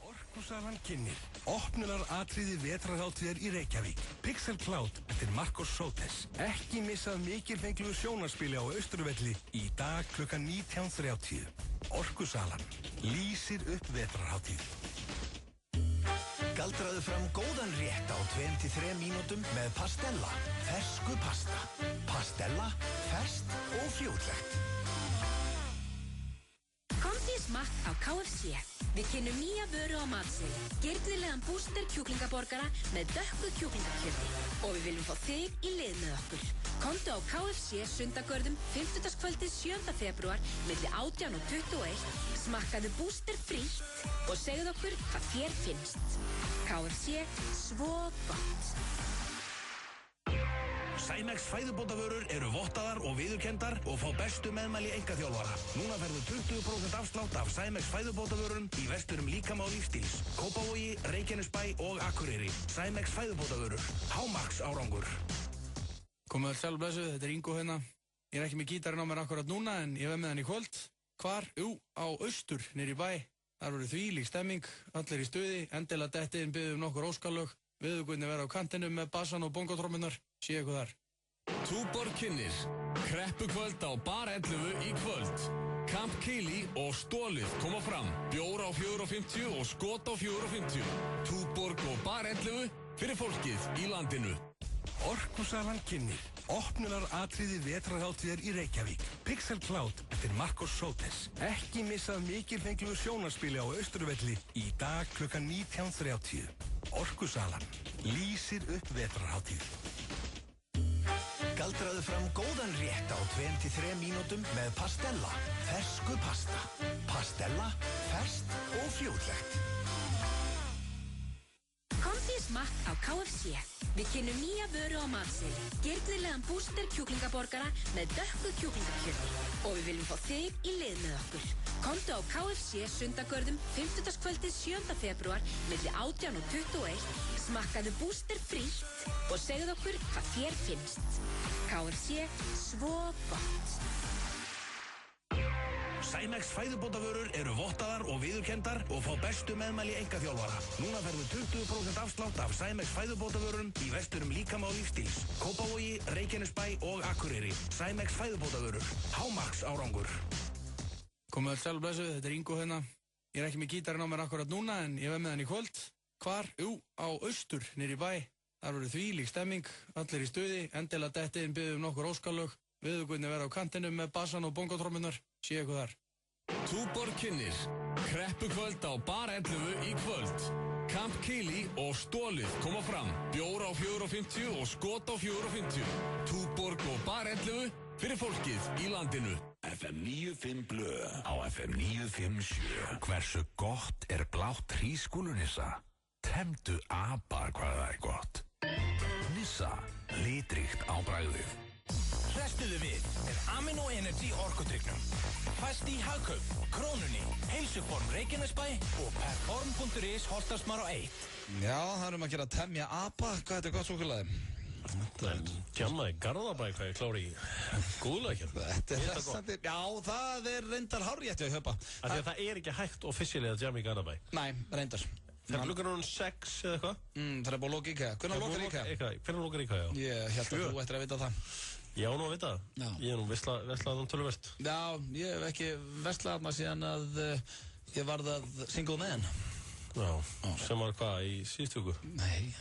Orkusalan kynnir opnunar atriði vetrarhátíðar í Reykjavík. Pixel Cloud eftir Marcos Sotes. Ekki missað mikilfenglu sjónarspili á Austurvelli í dag klukkan 19:30. Orkusalan lýsir upp vetrarhátíð. Galdraðu fram góðan rétt á 2-3 mínútum með Pastella. Fersku pasta. Pastella, ferskt og fljótlegt. Komdu í smakk á KFC. Við kynnum nýja vöru á matseli. Girnilegan búster kjúklingaborgara með dökku kjúklingakjöti. Og við viljum fá þig í lið með okkur. Komdu á KFC sundagörðum 50. 7. febrúar milli 18 og 21. Smakkaðu búster frítt og segðu okkur hvað þér finnst. KFC, svo gott. Sæmex fæðubótavörur eru vottaðar og viðurkenndar og fá bestu meðmæli einkaþjálfara. Núna ferðu 20% afslátt af Sæmex fæðubótavörum í verslurum líkama og lífstíls. Kópavogi, Reykjanesbæ og Akureyri. Sæmex fæðubótavörur. Hámarks árangur. Komið þér sjálf blessuð, þetta er Ingo hérna. Ég er ekki með gítarinn á mér akkurat núna en ég verð með hann í kvöld. Hvar? Jú, á Austur, niður í bæ. Þar voru þvílík stemming, allir í stuði, endilega dettiðin biðum nokkur óskalög. Viðugunni vera á kantinu með bassan og bongotrommunar. Séu eitthvað þar. Túborg kynnir kreppukvöld á Bar 11 í kvöld. Camp Keili og Stólið koma fram. Bjór á 4,50 og skot á 4,50. Túborg og Bar 11 fyrir fólkið í landinu. Orkusalan kynnir opnunar atriði vetrarhátíðar í Reykjavík. Pixel Cloud eftir Marcos Sotes. Ekki missað mikilfenglu sjónarspili á Austurvelli í dag klukkan 19:30. Orkusalan lýsir upp vetrarhátíð. Galdraðu fram góðan rétt á 2-3 mínútum með Pastella. Fersku pasta. Pastella, ferskt og fljótlegt. Komdu í smakk á KFC. Við kynnum nýja vöru á matseli. Girnilegan búster kjúklingaborgara með dökku kjúklingakjöti. Og við viljum fá þig í lið með okkur. Komdu á KFC sundagörðum 50. 7. febrúar milli 18 og 21. Smakkaðu búster frítt og segðu okkur hvað þér finnst. KFC, svo gott. Sæmex fæðubótavörur eru vottaðar og viðurkenndar og fá bestu meðmæli einkaþjálfara. Núna ferðu 20% afslátt af Sæmex fæðubótavörum í verslurum líkama og lífstíls. Kópavogi, Reykjanesbæ og Akureyri. Sæmex fæðubótavörur. Hámarks árangur. Komið þér sjálf blessuð, þetta er Ingo hérna. Ég er ekki með gítarinn á mér akkurat núna en ég verð með hann í kvöld. Hvar? Jú, á Austur, niður í bæ. Þar voru þvílík stemming, allir í stuði, endilega dettiðin biðum nokkur óskalög. Viðugunni vera á kantinu með bassan og bongotrommunar. Séu eitthvað þar. Túborg kynnir kreppukvöld á Bar 11 í kvöld. Camp Keili og Stólið koma fram. Bjór á 4,50 og skot á 4,50. Túborg og Bar 11 fyrir fólkið í landinu. FM 95 blöð á FM 957. Hversu gott er blátt hrísgúlunissa? Temdu apa hvað það gott. Nissa, litríkt á bragðið. Hrestuðu við með Amino Energy orkudrykknum. Fæst í Hagkaup, Krónunni, Heilsuform Reykjanesbæ og Perform.is Holtasmar á 1. Já, það erum að gera temja apa. Hvað er þetta gott súkkulaði? Þetta er djammaði Garðabæ hvað ég klári í góðlega hérna. Þetta er þessandi, já, það er reyndar hárrétti að höpa. Það er ekki hægt offisílega að djamma í Garðabæ. Nei, reyndar. Það er lukkar hún 6 eða eitthvað? Það er búið að loka IKEA. Hvernig lokar IKEA? Hvernig lokar IKEA, já? Ég held að þú ættir að vita það. Já, nú að vita það. Ég er nú veslað töluvert. Já, ég hef ekki veslað maður síðan að ég varð að single man. Já, sem var hvað í síðustu viku? Nei,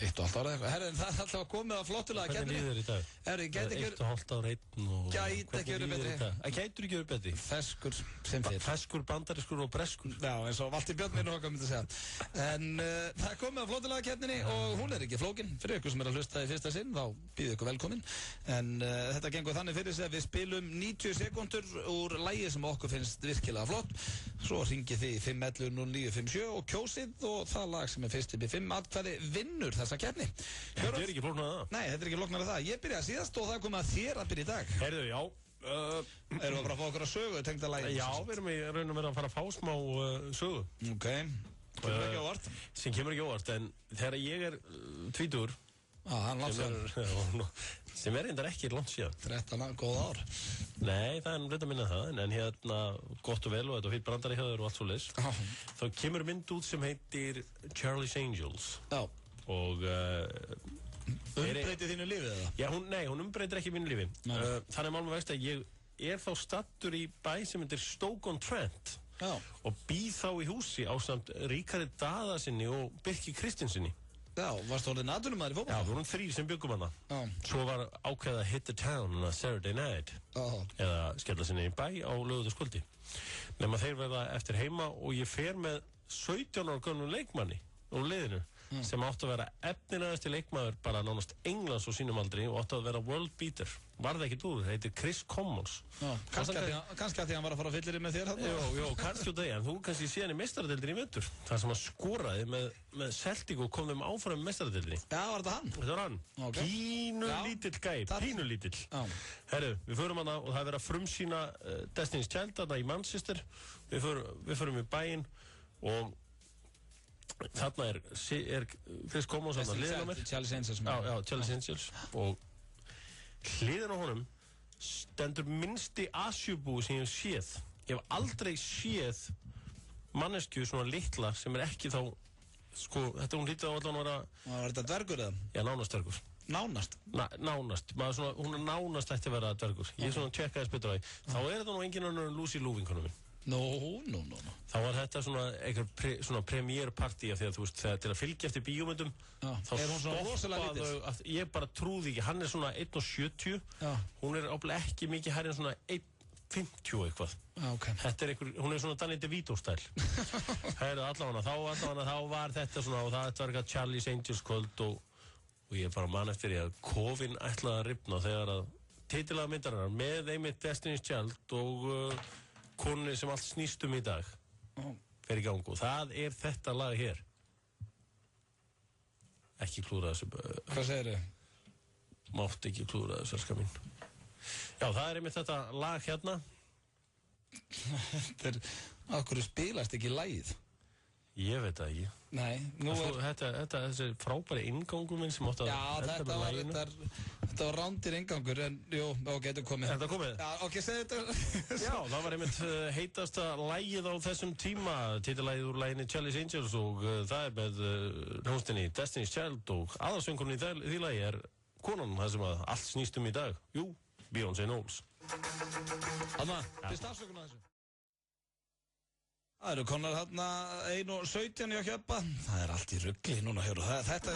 1,5 ára eitthvað. Herri, það er alltaf komið að flottulega keppni. Hvernig líður í dag? Herri, gæti ekki... 1,5 ára einn og... Gæti ekki verið betri. Það gætur ekki verið betri. Feskur sem fyrr. Feskur, bandariskur og breskur. Já, eins og Valtý Björn minn og okkar myndi að segja. En það er komið að flottulega keppninni og hún er ekki flókin. Fyrir ykkur sem er að hlusta í fyrsta sinn, þá býðu ykkur velkomin. En þetta gengur þannig fyrir sig að við spilum 90 sekúndur úr lagi sem okkur finnst virkilega flott. Svo hringið þið 511-0957 og kjósið og það lag sem er fyrst upp í 5 atkvæði vinnur þessa keppni. Þetta er ekki flóknar að það. Nei, þetta er ekki flóknar að það. Ég byrjaði síðast og það kom að þér að byrja í dag. Heyrðu, já. Erum við bara að fá okkur að sögu tengda lagi? Já, við erum í raun og verið að fara að fá smá sögu. Ok. Kemur ekki óvart? Sem kemur ekki óvart, en þegar ég er tvítur sem er reyndar ekki langt síðan 13 góð ár. Nei, það er reynda að minna það en hérna, gott og vel og þetta fyrir brandari hjá þér og allt svo leys þá kemur mynd út sem heitir Charlie's Angels og umbreytið þínu lífið eða? Já, hún umbreytir ekki mínu lífi þannig málum veist að ég er þá stattur í bæ sem heitir Stoke-on-Trent og býð þá í húsi ásamt Ríkharði Daðasinni og Birki Kristinsinni. Já, varst þú orðið natúrumæður í fótbolta? Já, við vorum 3 sem byggum hana. Svo var ákveðið að hit the town on a Saturday night. Eða skella sinni í bæ á lögutaskvöldi. Nefn að þeir verða eftir heima og ég fer með 17 ára gömlum leikmanni úr liðinu sem átti að vera efnilegasti leikmaður bara nánast Englands á sínum aldri og átti að vera world beater. Varði ekkert úr, það heitir Chris Commons. Kannski að því hann var að fara að fyllir með þér hann? Jó, kannski út af því, en þú kannski síðan í meistaradeildinni í vetur. Það sem hann skoraði með Celtic og kom þeim áfram í meistaradeildinni. Já, var þetta hann? Þetta var hann. Pínu lítill gæi, pínu lítill. Herru, við förum hana og það er verið að frumsýna Destiny's Child þarna í Manchester. Við förum í bæinn og þarna er Chris Commons þarna hliðin á mér. Charlie's Angels. Já, Charlie's Angels og hliðin á honum stendur minnsti asjubúi sem ég hef séð. Ég hef aldrei séð manneskju svona litla sem er ekki þá sko, þetta hún lítið á allan að vera var þetta dvergur eða? Já, nánast dvergur. Nánast? Nánast, hún er nánast eftir að vera dvergur. Ég svona tjekkaði spytur á því. Þá er þetta nú enginn annar en Lucy Liu vinkonum minn. No. Þá var þetta svona premiérpartí af því að þú veist, til að fylgja eftir bíómyndum þá stoppaðu, ég bara trúði ekki, hann er svona 1,70 hún er ábúinlega ekki mikið hærri en svona 1,50 eitthvað þetta er hún er svona Danny DeVito stæl þá var þetta svona og það var eitthvað Charlie's Angels kvöld og ég bara man eftir því að kofinn ætlaði að rifna þegar að titilaða myndarinnar með einmitt Destiny's Child og konunni sem allt snýst í dag fer í gang og það er þetta lag hér ekki klúra þessu hvað segir þið? Mátt ekki klúra þessu elskar mín já það er einmitt þetta lag hérna þetta er okkur spilast ekki lagið ég veit það ekki nei þessi frábæri inngangum minn sem átt að enda með læginu þetta var rándir ingangur en jú, ok, þetta komið þetta komið? Já, ok, segðu þetta já, það var einmitt heitasta lægið á þessum tíma titilægið úr læginni Charlie's Angels og það er með hljómsveitinni Destiny's Child og aðalsöngurinn í því lægi er konan það sem að allt snýst í dag jú, Beyoncé Knowles Hanna, fyrst afsökun á þessu það eru konar hérna 1,17 í að kjöpa það er allt í rugli núna hér og þetta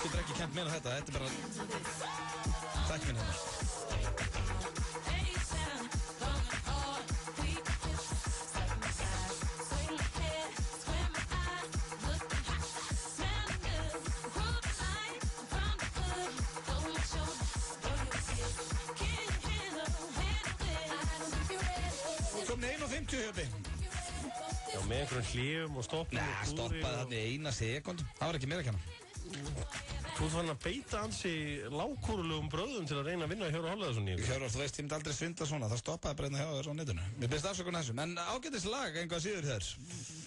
getur ekki kent meina þetta er bara takk minn hérna komin 1,50 hjöpi Já, með einhverjum hljum og stoppum og púðri. Stoppaði þarna í 1 sekúndu. Það var ekki meira að kenna. Þú ert fann að beita ansi lágkúrulegum bröðum til að reyna að vinna Hjörvar Hafliðason í ykkur. Hjörvar, þú veist, ég myndi aldrei svindla svona. Það stoppaði bara hérna hjá þér á netinu. Mér byrst afsökun þessum. En ágætis lag, einhvað síður þér.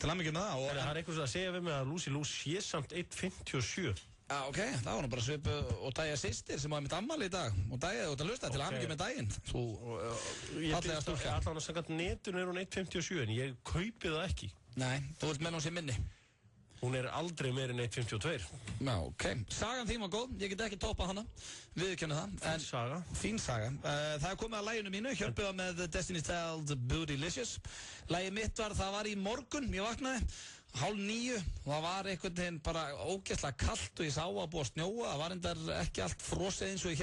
Til hamingju með það. Það er eitthvað að segja við mig að Lucy Lou sé samt 1.57. Já, ok. Það var nú bara svipu og Dæja systir sem var mitt ammali í dag. Og Dæja, þú ert að hlusta til hamingju með daginn. Þú, fallega stúlka. Allan að sagast netun er hún 1.57 en ég kaupi það ekki. Nei, þú vilt menn hún sé minni. Hún er aldrei meir en 1.52. Já, ok. Sagan þín var góð, ég get ekki toppað hana, viðurkennu það. Fín saga. Fín saga. Það er komið að laginu mínu, Hjörpið með Destiny's Child Bootylicious. Lagið mitt var í morgun, ég vaknaði, 8:30 og það var einhvern veginn bara ógeðslega kalt og ég sá að búið að snjóa. Það var endar ekki allt frosið eins og ég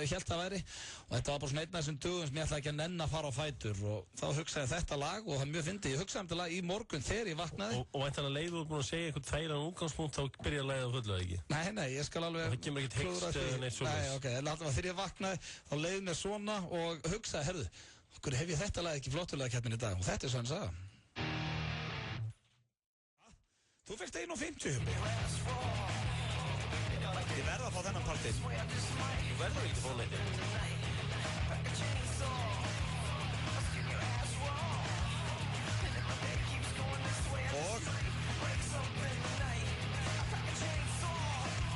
hélt það væri og þetta var bara svona einn af þessum dögum sem ég ætlaði ekki að nenn að fara á fætur og þá hugsaði þetta lag og það er mjög fyndið. Ég hugsaði þetta lag í morgun þegar ég vaknaði. Og væntanlega leið þú ert búin að segja eitthvað þægilegan útgangspunkt þá byrjar lagið að fullu, ekki? Nei, ég skal alveg. Það kemur ekkert hikst eða neitt svoleiðis. Nei, ok, alltaf þegar ég vaknaði þá leið mér svona og hugsaði, herðu, okkur hef ég þetta lag ekki flottulegakeppnin í dag og þetta er svo hann sagði. Þú fyrst 1.50 Ég verða að fá þennan partinn. Þú verður ekki að fá neitt. Og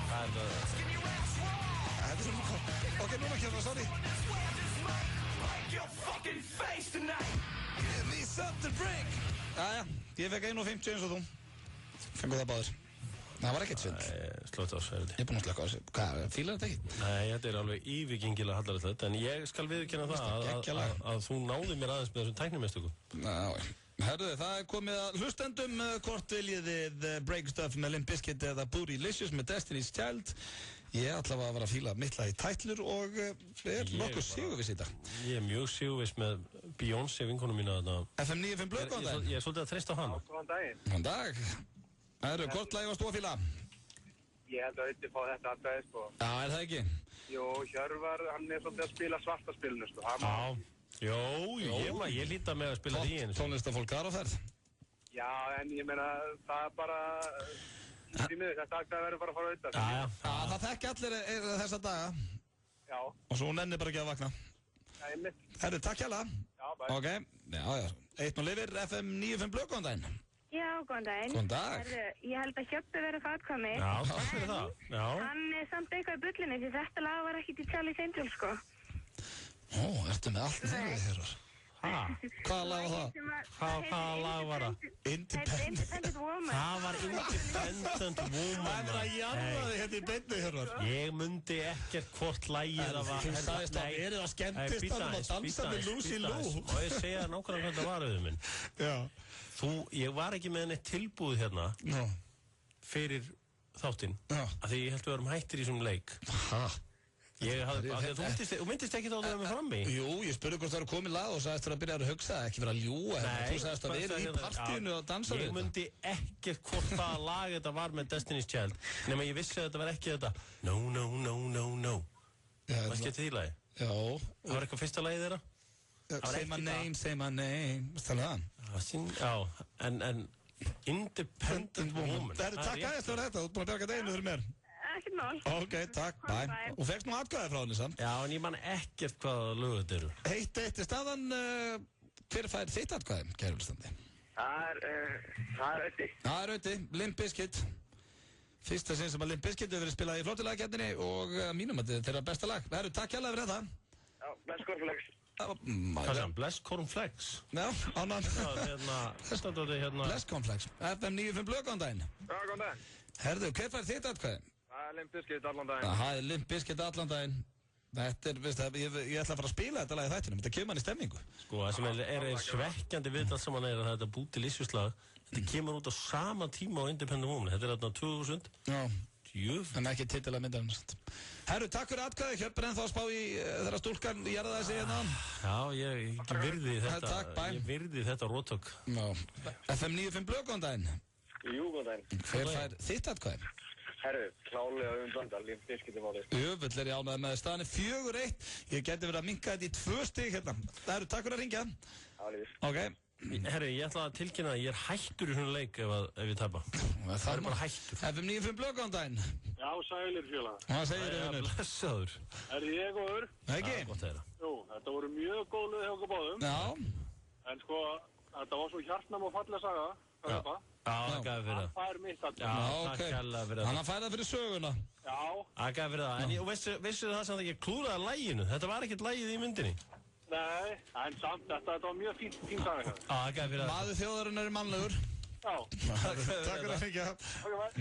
Hvað er það? Þetta er svona ok, núna kemur það, sorry. Give me something to drink. Jæja, ég fekk 1.50 eins og þú. Fengu það báður. Það var ekkert svindl. Slótt á sverði. Ég er búinn að slökka á þessu. Hvað, fílar þetta ekki? Nei, þetta er alveg yfirgengilega hallarlegt en ég skal viðurkenna það að þú náði mér aðeins með þessum tæknimistökum. Já, herruðu, það er komið að hlustendum hvort viljið þið Break Stuff með Limp Bizkit eða Bootylicious með Destiny's Child. Ég ætla að vera að fíla mitt lag í tætlur og er nokkuð sigurviss í dag. Ég er mjög sigurviss með Beyoncé vinkonu mína þarna. FM 95 Blöð, góðan daginn. Ég er svolítið að treysta á hana. Góðan daginn. Góðan dag. Herru, hvort lag varst þú að fíla? Ég held að auðvitað fá þetta aðgæði, sko. Já, er það ekki? Jú, Hjörvar, hann er svolítið að spila svartaspilinu, sko. Ég líta með að spila því einu. Tónlistafólk þar á ferð? Já, en ég meina, það er bara... Því miður, þetta aðgæði verður bara að fara auðvitað. Já, það þekki allir þessa daga. Já. Og svo nenni bara ekki að vakna. Já, ég mitt. Herru, takk hjá það. Já, bæ. Ok, já. 1-0 yfir, FM 95 Blöð, góðan daginn. Já, góðan daginn. Góðan dag. Herru, ég held að Hjöppi verður fatkvæmi. Já, takk fyrir það. Já. Hann er samt eitthvað í bullinu því þetta lag var ekki til Charlie Angel, sko. Ó, ertu með allt nefnir þér? Hvaða lag var það? Hvaða lag var það? Independent Woman. Það var Independent Woman. Það er að jarða þig hérna í beinni, Hjörvar. Ég myndi ekkert hvort lagið það var. Þú sagðist að verið að skemmtist að dansa með Lucy Lou. Og ég segja nákvæmlega hvað það var auðvitað minn. Já. Ég var ekki með neitt tilbúið hérna fyrir þáttinn. Af því ég held að við erum hættir í þessum leik. Þú myndist ekki þá að það var með frammi? Jú, ég spurði hvort það eru komið lag og sagðist að byrja að hugsa, ekki vera að ljúga. Þú sagðist að verið í partíinu og dansa við þetta. Ég myndi ekkert hvort það lag þetta var með Destiny's Child, nema ég vissi að þetta var ekki þetta No. Það var skemmt því lagi? Já. Það var eitthvað fyrsta lagið þeirra? Say my name. Stælega það? Já, en Independent Woman. Það er takk aðeins fyrir þetta, þú ert búin að bjarga deginu fyrir mér. Ekkert mál. Ok, takk, bye. Og fegst nú atkvæði frá henni samt? Já, en ég man ekkert hvaða lög þetta eru. 1-1 í staðan, hver fær þitt atkvæði, kæru listandi? Það er auði. Það er auði, Limp Bizkit. Fyrsta sinn sem að Limp Bizkit hefur verið spilað í flottilagakefninni og mínum að þetta er besta lag. Það eru takk hjálpa fyrir þetta. Já, Bless Cornflakes. Hvað er það? Bless Cornflakes? Já, annan. Bless Cornflakes. FM 95 Blöð, góðan daginn. Já, góðan daginn. Herðu, hver fær þitt atkvæði? Það er Limp Bizkit allan daginn. Það er Limp Bizkit allan daginn. Þetta er, veist það, ég ætla að fara að spila þetta lag í þættinum. Þetta kemur hann í stemningu. Sko, það sem er svekkjandi við allt saman er að þetta Bootylicious lag, þetta kemur út á sama tíma á Independent Woman. Þetta er þarna 2000. Já. Djöf. En ekki titilega myndarinn. Herru, takk fyrir atkvæði. Hjörpur ennþá að spá í þeirra stúlkan jarðaði sig hérna. Já, ég virði þetta. Takk, bæ. Ég virði þetta rótök. Já. FM 95 Blöð, góðan daginn. Jú, góðan daginn. Hver fær þitt atkvæði? Herru, klálega Blöndal, Limp Bizkit í málið. Jöfull er ég ánægður með staðan er 4-1. Ég geti verið að minnka þetta í 2 stig hérna. Herru, takk fyrir að ringja. Álífis. Ok, Herri, ég ætla að tilkynna að ég hættur í svona leik ef ég tapa. Það er bara hættur. FM 95 Blöð, góðan daginn. Já, sælir félag. Hvað segir þið, vinnur? Blessaður. Ég góður? Ekki? Gott að heyra. Jú, þetta voru mjög góð lög hjá okkur báðum. Já. En sko, þetta var svo hjartnæm og fallega saga. Já, það gæði fyrir það. Það er mitt alltaf. Já, takk kærlega fyrir það. Hann fær það fyrir söguna. Já. Það gæði fyrir það. En vissu það samt að ég klúraði laginu? Þetta var ekkert lagið í myndinni. Nei, en samt, þetta var mjög fín saga. Það gæði fyrir það. Maður þjóðarinnar er mannlegur. Já. Takk fyrir að fengja.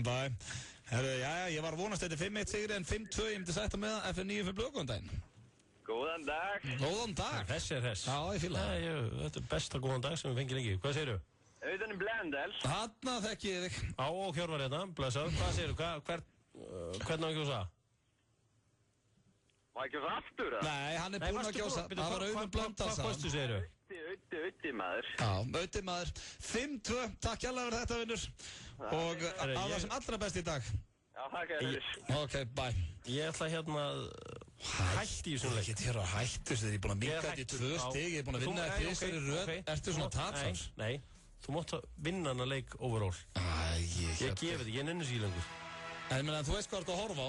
Bye. Herru, ég var vonast þetta 5-1 sigri en 5-2 ég myndi sætta með það FM 95 Blöð, góðan daginn. Góðan dag. Góðan dag. Þessi er þess. Já, ég fíla það. Þetta er besta góðan dag sem við fengið lengi. Hvað segirðu? Auðan Blöndals. Hanna þekki ég þig. Á og Hjörvar hérna, blessað. Hvað segirðu? Hvernig á ekki þú það? Má ekki það aftur, eða? Nei, hann er búinn að kjósa. Það var Auðun Blöndals. Hvað kostu segirðu? Auði maður. Já, Auði maður. 5-2, takk hjálpa fyrir þetta, vinnur. Og að það sem allra best í dag. Já, takk fyrir. Ok, bye. Ég ætla hérna að hætti í svona leik. Ég get hér að hættu þessu, ég er búinn að minka þetta í 2 stig, ég er búinn að vinna þetta í þessari röð. Ertu svona tapsars? Nei, þú mátt að vinna hana leik overall. Ég gefi þetta, ég nenni sér lengur. En ég meina, þú veist hvað þú ert að horfa á?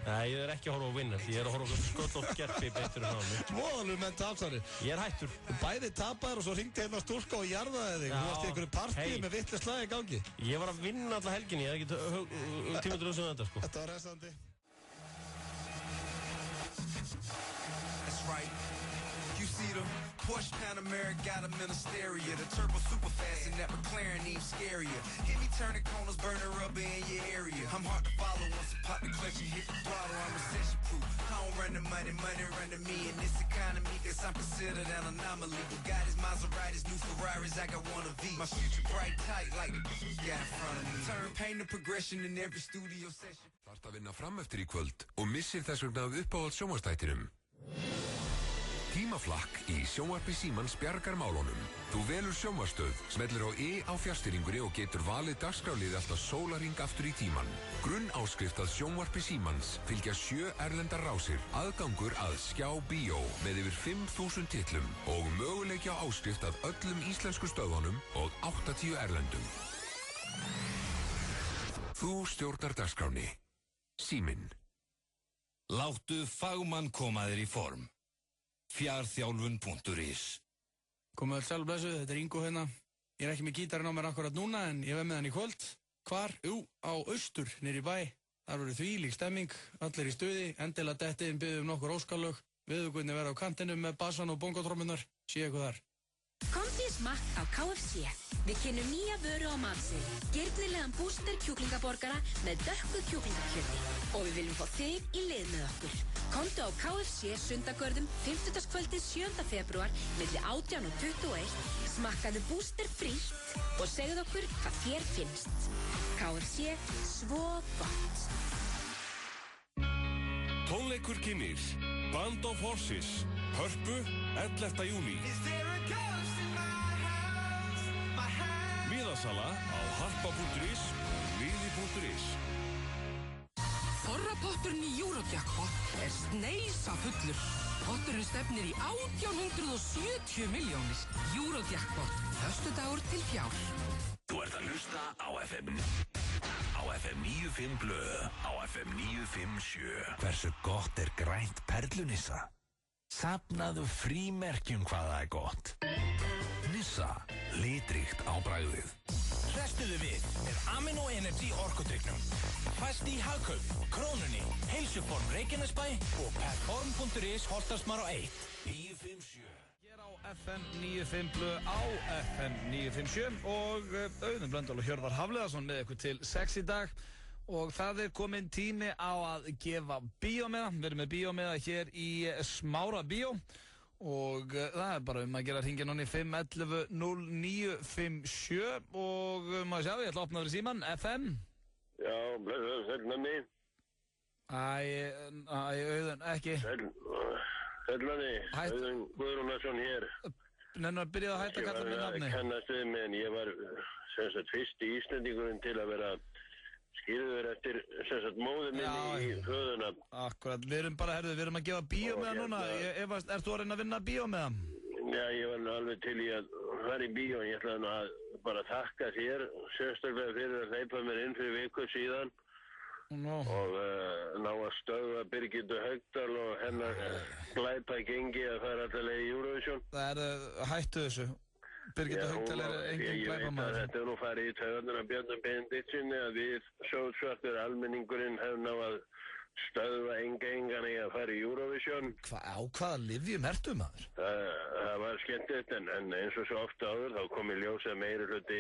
Nei, ég er ekki að horfa á vinnar, ég er að horfa á Skotlótt Gerpi betur en hann. Móðalur menn tapsari. Ég er hættur. Bæði tapaður og svo ringdi hérna stúlka og jarðaði þig. Þú varst í einhverju partíu með vitlu slagi í gangi. Ég var að vinna alla helginni, ég hef ekki tíma til þetta, sko. Þetta var resandi. That's right. You see them? Porsche Panamera got them in a stereo. The turbo super fast and that McLaren even scarier. Hit me turning corners, burning rubber in your area. I'm hard to follow once I pop the clutch and hit the throttle. I'm recession proof. I don't run the money, money run to me. In this economy, cause I'm considered an anomaly. Got his Maseratis, new Ferraris, I got one of these. My future bright tight like the got in front of me. Turn pain to progression in every studio session. Þarft að vinna fram eftir í kvöld og missir þess vegna af uppáhald sjónvarstættinum. Tímaflakk í sjónvarpi Símans bjargar málunum. Þú velur sjónvarstöð, smellir á á fjárstýringunni og getur valið dagskrárliði alltaf sólarhring aftur í tíman. Grunn áskrift að sjónvarpi Símans fylgja 7 erlendar rásir, aðgangur að Skjá Bíó með yfir 5.000 titlum og möguleiki á áskrift að öllum íslensku stöðunum og 80 erlendum. Þú stjórnar dagskránni. Síminn. Láttu fagmann koma þér í form. Fjarþjálfun.is. Komið öll sjálf blessuð, þetta er Ingo hérna. Ég er ekki með gítarinn á mér akkurat núna en ég verð með hann í kvöld. Hvar? Jú, á Austur, niður í bæ. Þar verður þvílík stemming, allir í stuði, endilega dettiðin byggðum nokkur óskalög. Viðugurni verða á kantinum með bassan og bongotrommunar. Sé eitthvað þar. Komdu í smakk á KFC. Við kynnum nýja vöru á matseli. Girnilegan búster kjúklingaborgara með dökku kjúklingakjöti. Og við viljum fá þig í lið með okkur. Komdu á KFC sundagörðum 50. 7. febrúar milli 18 og 21. Smakkaðu búster frítt og segðu okkur hvað þér finnst. KFC, svo gott. Tónleikur kynnir Band of Horses, Hörpu, 11. júní. Miðasala á harpa.is og miði.is. Þorrapotturinn í Eurojackpot er sneisa fullur. Potturinn stefnir í 1870 milljónir. Eurojackpot, föstudagur til fjár. Þú ert að hlusta á FM 95 Blöð, á FM 957. Hversu gott er grænt perlunissa? Safnaðu frímerkjum hvað það er gott. Nissa, litríkt á bragðið. Hrestuðu við með Amino Energy orkudrykknum. Fæst í Hagkaup, Krónunni, Heilsuform Reykjanesbæ og Perform.is Holtarsmar á 1. 957. Hér á FM 95 Blöð á FM 957 og Auðun Blöndal og Hjörvar Hafliðarsson með ykkur til 6 í dag. Og það er komin tími á að gefa bíómiða. Við erum með bíómiða hér í Smára bíó. Og það er bara að gera hringja núna í 511 0957 og maður sjá, ég ætla að opna fyrir síman, FM. Já, blessaður, Selnani. Auðun, ekki. Selnani, Auðun Guðrúnarsson hér. Nennar að byrja að hætta að kalla mig nafni. Ég kannast við mig en ég var fyrsti Íslendingurinn til að vera skýrður eftir móður minni í föðuna. Akkurat, við erum bara, við erum að gefa bíómiða núna. Ert þú að reyna að vinna bíómiða? Já, ég var nú alveg til í að fara í bíó en ég ætlaði nú að bara þakka þér sérstaklega fyrir að hleypa mér inn fyrir viku síðan og ná að stöðva Birgittu Haugdal og hennar glæpa gengi að fara allavega í Eurovision. Það hættu þessu. Birgitta Haugdal engin glæpamaður. Ég veit að þetta nú farið í taugarnar af Bjarna Benediktssyni að við sótsvartur almenningurinn hefum ná að stöðva engana í að fara í Eurovision. Á hvaða lyfjum ertu maður? Það var skemmtilegt en eins og svo ofta áður þá kom í ljós að meiri hluti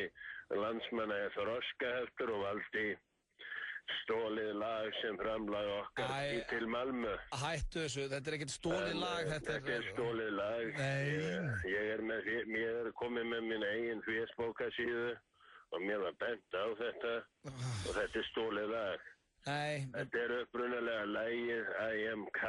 landsmanna þroskaheftur og valdi stólið lag sem framlag okkar til Malmö. Hættu þessu, þetta ekkert stólið lag. Þetta stólið lag. Ég komið með mín eigin fésbókasíðu og mér var bent á þetta og þetta stólið lag. Þetta upprunalega lagið IMK.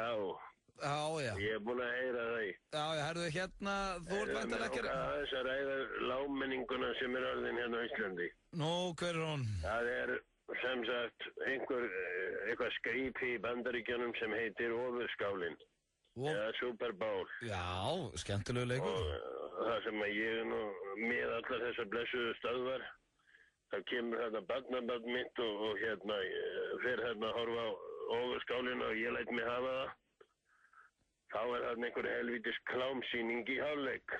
Já. Ég búinn að heyra það í. Já, herðu hérna, þú ert væntanlega ekki... Þess að ræða lágmenninguna sem orðin hérna á Íslandi. Nú, hver hún? Það sem sagt eitthvað skrípi í Bandaríkjunum sem heitir Ofurskálinn. Eða Super Bowl. Já, skemmtilegu leikur. Og það sem að ég nú með allar þessar blessuðu stöðvar þá kemur hérna barnabarn mitt og hérna fer hérna að horfa á Ofurskálinn og ég læt mig hafa það. Þá hérna einhver helvítis klámsýning í hálfleik.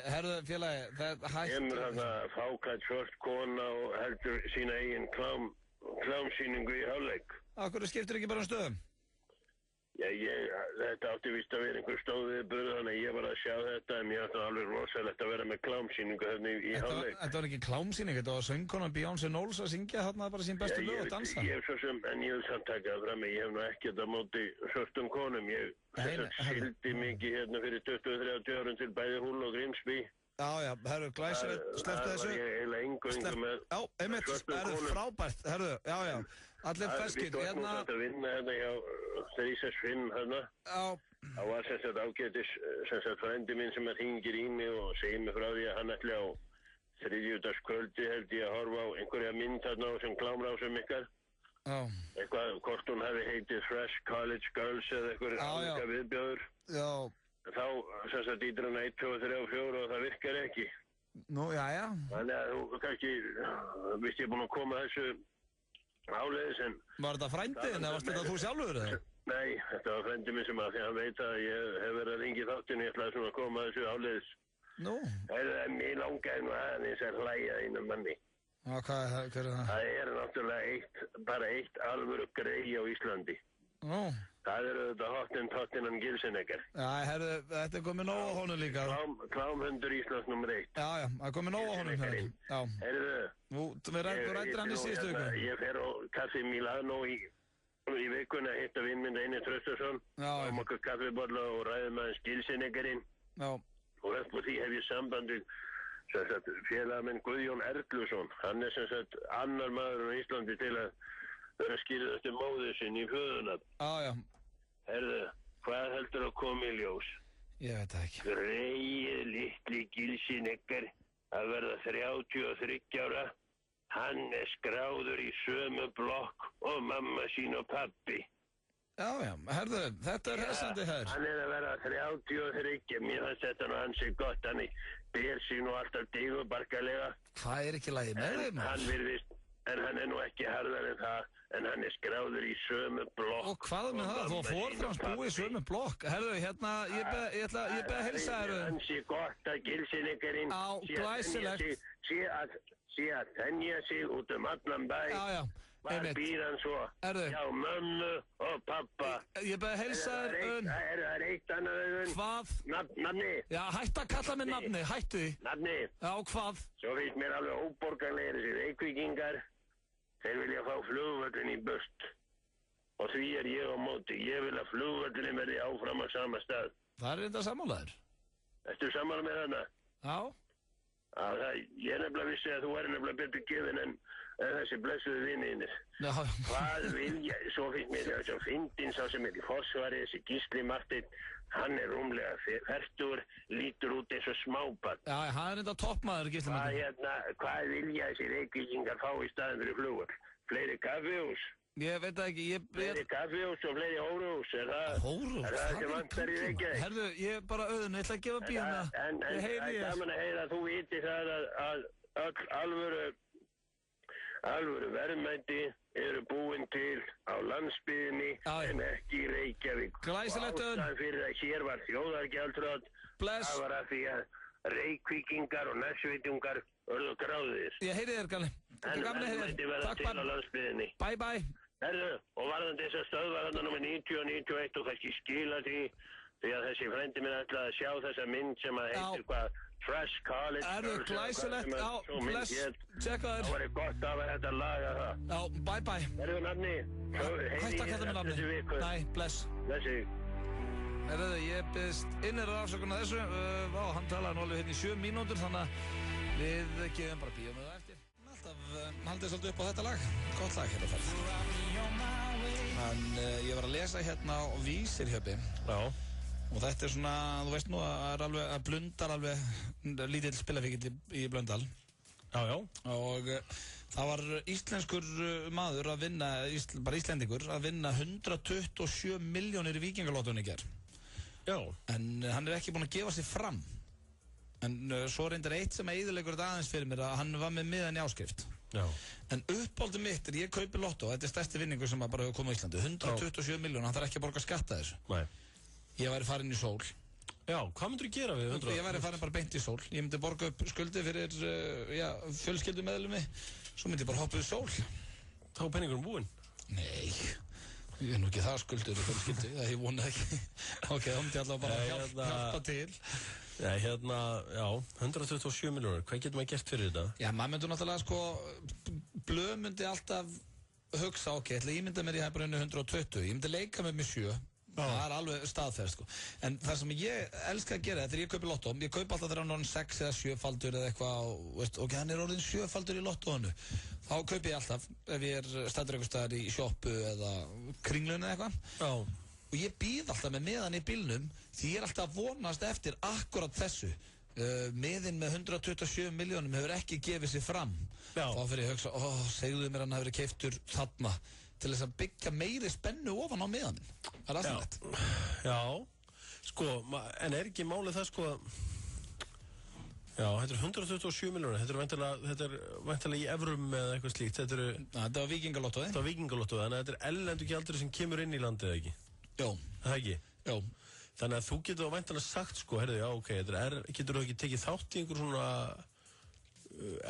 Herðu félagi, það hættu... Kemur hérna fákætt svört kona og heldur sína eigin klámsýningu í hálfleik. Akkur skiptir ekki bara um stöðum? Já, þetta átti víst að vera einhver stóðviðburður, þannig að ég var að sjá þetta en mér átti alveg rosalegt að vera með klámsýningu hérna í hálfleik. Þetta var ekki klámsýning, þetta var söngkonan Beyoncé Knowles að syngja hérna bara sín bestu lög og dansa. En ég vil samt taka það fram, ég hef nú ekkert á móti svörtum konum, ég sildi mikið hérna fyrir 20-30 árum til bæði Húl og Grímsby. Já, herru, glæsilegt, slepptu þessu. Það var ég eiginlega engu með svörtum konum. Frábært, herru, já, allir feskir. Við tóknum þetta að vinna hérna hjá Þrísas Finn hérna. Það var sem sagt ágætis, sem sagt frændi minn sem að hringir í mig og segir mig frá því að hann ætli á þriðjudagskvöldi held ég að horfa á einhverja mynd þarna á sem klámrásum ykkar. Eitthvað, hvort hún hefði heitið Fresh College Girls eða eitthvað viðbjóður. Já. Þá, sem sagt, ítir hann 1, 2, 3 og 4 og það virkar ekki. Nú, já. Þannig að þú kannski, vist ég búinn að koma þessu áleiðis en... Var þetta frændið en varst þetta þú sjálfur eða? Nei, þetta var frændið minn sem að því hann veit að ég hef verið að ringi þáttinu, ég ætlaði svona að koma þessu áleiðis. Nú? Mér langaði nú aðeins að hlæja einum manni. Já, hver er það? Það náttúrulega bara eitt alvöru grey á Íslandi. Nú? Það þetta Tottenham Gilsenegger. Já, herru, þetta komið nóg á honum líka. Klámhundur Íslands nr. 1. Já, það komið nóg á honum. Já. Herru, við rættir hann í síðustu viku. Ég fer á Café Milano í vikuna að hitta vinn minn Einar Traustason. Og makka kaffibolla og ræðum aðeins Gilseneggerinn. Já. Og upp á því hef ég sambandið félagamenn Guðjón Erlusson. Hann sem sagt annar maður á Íslandi til að vera skýrið eftir móðið sinn í föðunat. Já. Herðu, hvað heldur að koma í ljós? Ég veit það ekki. Greið litli Gilsenegger að verða 33 ára. Hann skráður í sömu blokk og mamma sín og pappi. Já, herðu, þetta hressandi hér. Hann að vera 33, mér fannst þetta nú hansi gott, hann ber sig nú alltaf digubarkalega. Hvað ekki lagið með þeim? Hann virðist, en hann nú ekki harðar en það, en hann skráður í sömu blokk. Og hvað með það? Þú fórþrans búið í sömu blokk. Herðu, hérna, ég beð að helsa þér. Hansi gott að Gilseneggerinn sé að þennja sig út allan bæ. Já. Var býr hann svo? Já, mömmu og pappa. Ég beði að heilsa þér, Önn. Það er eitt annað, Önn. Hvað? Nafni. Já, hættu að kalla mig nafni, hættu því. Nafni. Já, hvað? Svo finnst mér alveg óborganlegir þessi Reykvíkingar. Þeir vilja fá flugvöllin í burt. Og því ég á móti. Ég vil að flugvöllin verði áfram á sama stað. Það er þetta sammálaður. Ertu sammála með hana? Já. Ég nefnilega vissi að þú væri nefnilega betur gefin en þessi blessuðu vinniðinir. Hvað vilja, svo finnst mér þess að fyndin sá sem í forsvari, þessi Gísli Marteinn, hann rúmlega fertur, lítur út eins og smábarn. Já, hann þetta toppmaður, Gísli Marteinn. Hvað vilja þessi Reykvíkingar fá í staðin fyrir flugvöll? Fleiri kaffihús? Ég veit það ekki, Fleiri kaffihús og fleiri hórhús, er það? Hórhús? Er það sem vantar í Reykjavík? Herðu, ég bara Auðun, ég ætla að gefa bíóna. En það er gaman að heyra að þú viti það að öll alvöru verðmæti eru búin til á landsbyggðinni en ekki í Reykjavík. Glæsilegt, Auðun. Og ástæðan fyrir að hér var þjóðargjaldþrot, það var að því að Reykvíkingar og nærsveitungar urðu gráðir. Ég heyri þér, Galli. En verðmæti verða til á landsbyggðinni. Bye, bye. Herðu, og varðandi þess að stöðva þarna númer 90 og 91 og kannski skila því að þessi frendi minn ætlaði að sjá þessa mynd sem að heitir hvað Fresh College. Erðu glæsilegt, bless, tjekka þér. Það væri gott að vera þetta að laga það. Já, bye bye. Erðu nafni? Hætt að kalla mig nafni. Nei, bless. Blessi. Erðu, ég byrðist innir afsökun að þessu. Hann talaði nú alveg hérna í 7 mínútur, þannig að við gefum bara bíó með það eftir. Alltaf haldið svolítið upp á þetta lag. Gott lag hérna færð. En ég var að lesa hérna á Vísirhjöpi. Já. Og þetta svona, þú veist nú að Blöndal alveg lítill spilafíkill í Blöndal. Já, já. Og það var íslenskur maður að vinna, bara íslendingur, að vinna 127 milljónir í Víkingalottóinu í gær. Já. En hann er ekki búinn að gefa sig fram. En svo reyndar eitt sem eyðileggur þetta aðeins fyrir mér að hann var með miðan í áskrift. Já. En uppáldið mitt er ég kaupi lottó, þetta er stærsti vinningur sem bara hefur komið á Íslandi. 127 milljónir, hann þarf ekki að borga skatta þessu. Nei. Ég væri farin í sól. Já, hvað myndur þú gera við 100? Ég væri farin bara beint í sól. Ég myndi borga upp skuldi fyrir fjölskyldumeðlumi. Svo myndi ég bara hoppa í sól. Þá er penningurum búinn? Nei, ég er nú ekki það skuldur í fjölskyldu. Það ég vona ekki. Ok, þá myndi ég allavega bara hjálpa til. Já, já, 127 milljónir. Hvað getur maður gert fyrir þetta? Já, maður myndi náttúrulega blöð myndi alltaf hugsa, ok, ég myndi mér í hæbrunni 120. Ég myndi leika með mér 7. Það er alveg staðferð, sko. En það sem ég elska að gera þegar ég kaupi lottó, ég kaupi alltaf þegar hann er orðin 6 eða 7-faldur eða eitthvað, ok, hann er orðin 7-faldur í lottóinu. Þá kaupi ég alltaf, ef ég er stættur eitthvað staðar í sjoppu eða kringlunni eða eitthvað. Já. Og ég býð alltaf með miðan í bílnum, því ég er alltaf að vonast eftir akkurat þessu. Miðinn með 127 milljónum hefur ekki gefið sér fram. Já. Þá fyrir ég að hugsa, segðu mér hann hafi verið keyptur þarna til þess að byggja meiri spennu ofan á miðaninn. Það er aðstæðilegt. Já, sko, en er ekki málið það, sko, já, þetta er 127 milljónir, þetta er væntanlega í evrum eða eitthvað slíkt, þetta var Víkingalottói. Þetta var Víkingalottói, þannig að þetta er ellendu gjaldurinn sem kemur inn í landið, eða ekki? Jó. Það ekki? Jó. Þannig að þú getur væntanlega sagt, sko, herðu, já, ok, getur þú ekki tekið þátt í einhver svona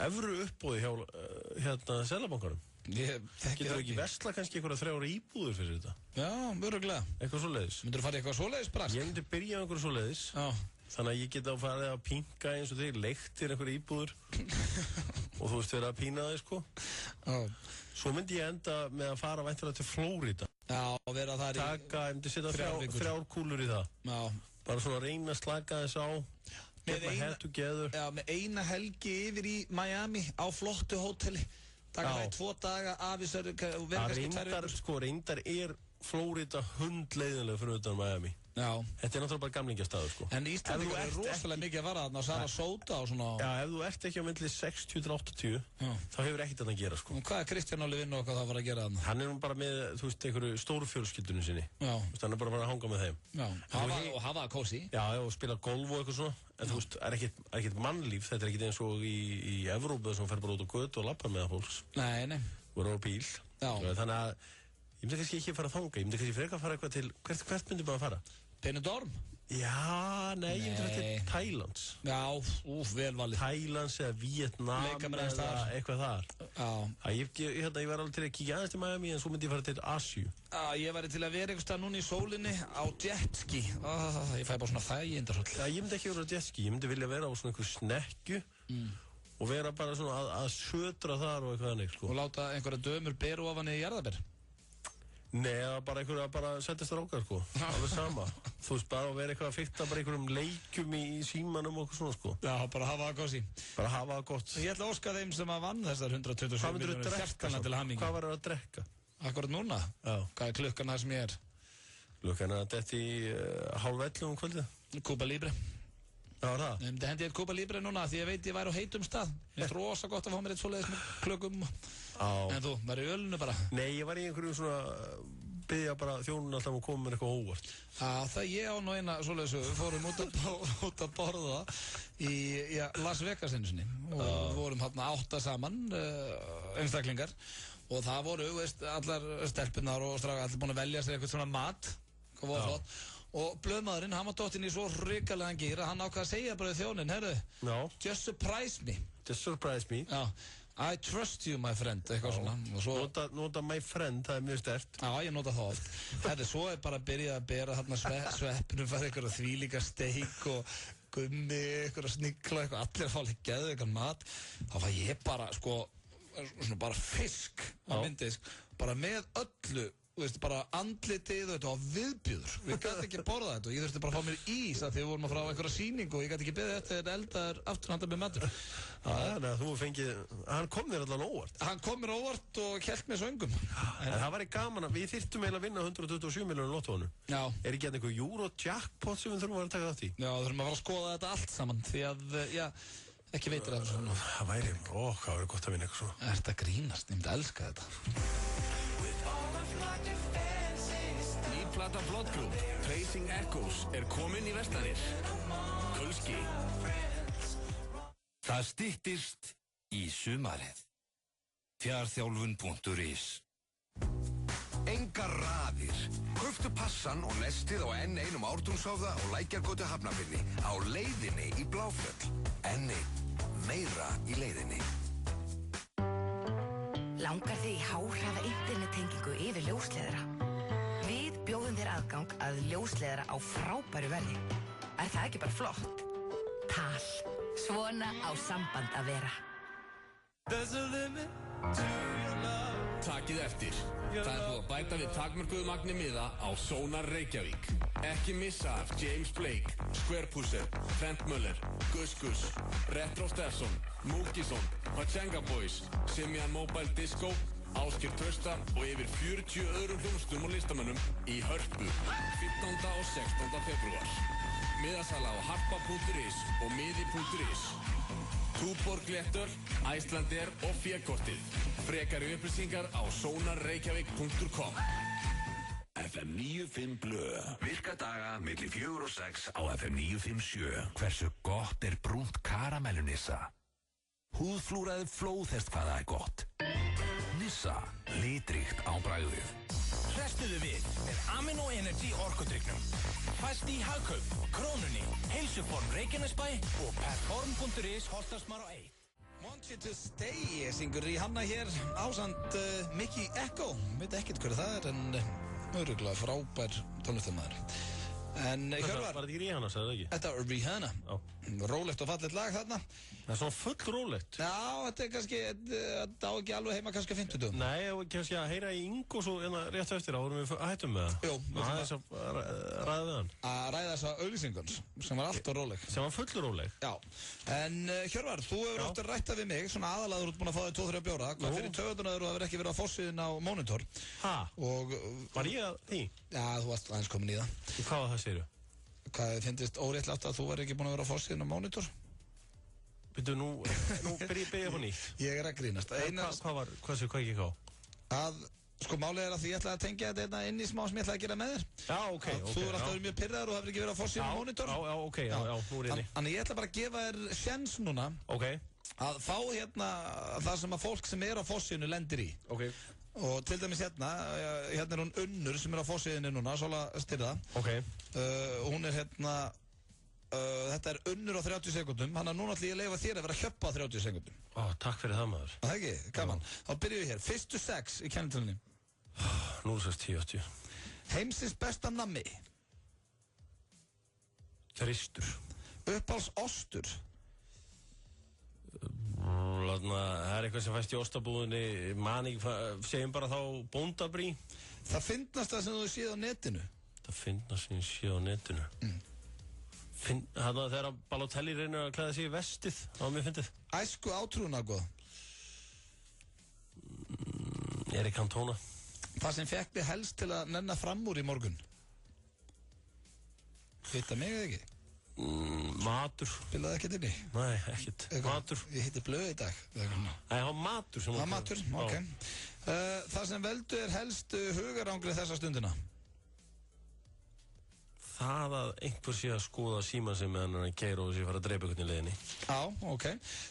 evru uppbóði hjá Seðlabankanum? Getur þú ekki versla kannski einhverja 3 íbúður fyrir þetta? Já, mjögulega. Eitthvað svoleiðis. Myndur þú fara í eitthvað svoleiðis brask? Ég myndi byrja á einhverju svoleiðis. Já. Þannig að ég geta að fara að pinka eins og þeir leiktir einhverju íbúður og þú veist vera að pína það, sko. Já. Svo myndi ég enda með að fara væntanlega til Flórida. Já, og vera þar í... Ég myndi setja 3 kúlur í það. Já. Bara svona að reyna að slaka þess á. Með eina helgi yfir í Miami á flottu hóteli. Taka það í 2 daga, afísar, verða kannski 2 vikur. Sko, reyndar er Flórida hundleiðinlega fyrir utan Miami. Já. Þetta er náttúrulega bara gamlingastæður, sko. En Íslandingar er rosalega mikið að vara þarna og Sarasota og svona... Já, ef þú ert ekki á myndli 60-80, þá hefur ekkert að gera, sko. Og hvað er Kristján Óli Vinn og hvað það var að gera þarna? Hann er nú bara með, þú veist, einhverju stóru fjölskyldunum sinni. Já. Þú veist, hann er bara að hanga með þeim. Já, og hafa það kósi. Já, og spila golf og eitthvað svona. En þú veist, er ekkert mannlíf, þetta er ekkert eins og í Evrópu sem fer bara út á götu og labba með fólks. Nei. Og er á bíl. Þannig að ég myndi kannski ekki fara að þanga, ég myndi kannski frekar fara eitthvað til, hvert myndi maður að fara? Benidorm? Já, nei, ég myndi fara til Thailands. Já, vel valið. Thailands eða Vietnam eða eitthvað þar. Já. Ég var alveg til að kíkja aðeins til Miami en svo myndi ég fara til Asíu. Já, ég væri til að vera einhvers stað núna í sólinni á jetski. Ég fæ bara svona þægindarsvöld. Já, ég myndi ekki vera á jetski, ég myndi vilja vera á svona einhver snekju og vera bara svona að södra þar og eitthvað annir, sko. Og láta einhverja dömur beru ofan í jarðaber? Nei, bara bara settist rákar, sko. Alveg sama. Þú veist, bara að vera eitthvað að fikta bara einhverjum leikjum í símanum og eitthvað svona, sko. Já, bara hafa það gósi. Bara hafa það gott. Ég ætla að óska þeim sem að vann þessar 127 miljónir hjartanlega til hamingju. Hvað var það að drekka? Akkurat núna? Já. Hvað er klukkan það sem ég er? Klukkan er að detti í 10:30 kvöldið. Cuba Libre. Já, það? Það hendi ég Cuba Libre núna því ég veit ég væri á heitum stað. Mér finnst rosa gott að fá mér eitt svoleiðis með klökum. En þú, var í ölinu bara? Nei, ég var í einhverju svona, byggja bara þjónun alltaf að koma með eitthvað óvart. Það ég á nú eina svoleiðis, við fórum út að borða í Las Vegas einu sinni og við vorum hérna 8 saman, einstaklingar. Og það voru, veist, allar stelpunar og strákar allir búin að velja sér eitthvað svona mat, hvað var flott. Og blöðmaðurinn, hann var dottinn í svo hrikalegan gír að hann ákvað að segja bara við þjónin, heyrðu, just surprise me. Just surprise me. Já, I trust you, my friend, eitthvað svona. Svo, nota my friend, það mjög sterkt. Já, ég nota það oft. Heyrðu, svo bara byrjað að bera þarna sveppnum, fara eitthvað þvílíka steik og gummi, eitthvað snigla, eitthvað, allir að fá geðu eitthvað mat. Þá var ég bara, sko, svona bara fisk á myndisk, bara með öllu, þú veist, bara andlitið og þetta var viðbjöður. Við gæti ekki borða þetta og ég þurfti bara að fá mér ís að því við vorum að fara á einhverja sýningu og ég gæti ekki beðið eftir að eldaður aftur handa með matur. Þannig að þú fengið, hann kom þér allan óvart. Hann kom mér óvart og hélt mér svöngum. En það var gaman að við þyrftum eiginlega að vinna 127 milljónir lottóinu. Já. Er ekki eitthvað Euro-jackpot sem við þurfum að taka þátt í? Já, þurfum að fara að skoða þetta allt saman því að, já, ekki veitir af svona. Það væri, hvað væri gott að vinna eitthvað svona. Þetta grínast, ég myndi elska þetta. Plata Blood Group, Tracing Echoes, komin í verslanir. Kulski. Það styttist í sumarið. Fjarþjálfun.is. Engar raðir. Kauptu passan og nestið á N1 Ártúnshöfða og Lækjargötu Hafnarfirði á leiðinni í Bláfjöll. N1, meira í leiðinni. Langar þig í háhraða internettengingu yfir ljósleiðara? Við bjóðum þér aðgang að ljósleiðara á frábæru verði. Er það ekki bara flott? Tal. Svona á samband að vera. Takið eftir. Það búið að bæta við takmörkuðu magni miða á Sónar Reykjavík. Ekki missa af James Blake, Squarepusser, Trent Muller, Gus Gus, Retro Stefson, Múkisson, Pachenga Boys, Simian Mobile Disco, Ásgeir Trausta og yfir 40 öðrum hljómsveitum og listamönnum í Hörpu 15. og 16. febrúar. Miðasala á harpa.is og miði.is. Túborg Léttöl, Icelandair og Fékortið. Frekari upplýsingar á sonarreykjavík.com. FM 95 Blö. Virka daga milli 4 og 6 á FM 957. Hversu gott brúnt karamellunissa? Húðflúraði flóðhest hvað það gott. Nissa, litríkt á bragðið. Hrestuðu við með Amino Energy orkudrykknum. Fæst í Hagkaup, Krónunni, Heilsuform Reykjanesbæ og Perform.is Holtarsmár á 1. Want You To Stay syngur Rihanna hér ásamt Mickey Echo. Veit ekkert hverju það en örugglega frábær tónlistarmaður. En Hjörvar, var þetta ekki Rihanna, sagði það ekki? Þetta var Rihanna. Rólegt og fallet lag þarna. Það er svona full rólegt. Já, þetta kannski, þetta á ekki alveg heima kannski 50 dögum. Nei, og kannski að heyra í Ingo svo rétt eftir árum við hættum með það. Jú, við þess að ræða við hann. Að ræða þessa auglýsingans, sem var alltaf róleg. Sem var full róleg. Já, en Hjörvar, þú hefur átt að rætta við mig, svona aðalagur út búin að fá þig 2-3 bjóra. Hvað fyrir töðunar þú hefur ekki verið á fossiðin á Monitor. Ha? Og, var ég að því? Já, þú varst aðeins komin í það. Hvað var það, segirðu? Hvað finnst óréttlátt að þú væri ekki búin að vera á fossiðin á Monitor? Byrju, nú byrja på nýtt. Ég að grínast. Hvað ekki á? Að, sko, málið að því ég ætlaði að tengja þetta inn í smá sem ég ætlaði að gera með þér. Já, ok. Þú er alltaf verið mjög pirraður og hefur ekki verið á fossiðin á Monitor. Já, ok, nú er inni. Þannig ég ætla bara að gefa þér sjens núna. Ok. Að fá hérna það sem að fólk sem er á fossiðinu lendir í. Ok. Og til dæmis hérna er hún Unnur sem er á fossiðinu núna, Sola Styrða. Ok. Hún er hérna, þetta er Unnur á 30 sekundum, hann að núna ætla ég að leyfa þér að vera að hjöppa á 30 sekundum. Takk fyrir það, maður. Það ekki, gaman. Þá byrjum við hér, fyrstu 6 í kennitölunni. 0-6-10-80. Heimsins besta nammi. Þristur. Uppáhalds ostur. Það er eitthvað sem fæst í ostabúðinni, segjum bara þá bóndabrí. Það fyndnast það sem þú séð á netinu. Það fyndnast sem ég séð á netinu. Þegar Balotelli reynir að klæða sig í vestið, það var mjög fyndið. Æsku átrúna góð. Erik Cantona. Það sem fekk þig helst til að nenna fram úr í morgun. Vita mig eða ekki? Matur. Spilaði ekkert inni? Nei, ekkert. Matur. Ég hitti blöð í dag. Nei, það var matur sem... Það var matur, ok. Það sem veldu helst hugarangrið þessa stundina? Það að einhver sé að skoða síman sem meðan hann keir og sé fara að dreipa einhvern í leiðinni. Já, ok.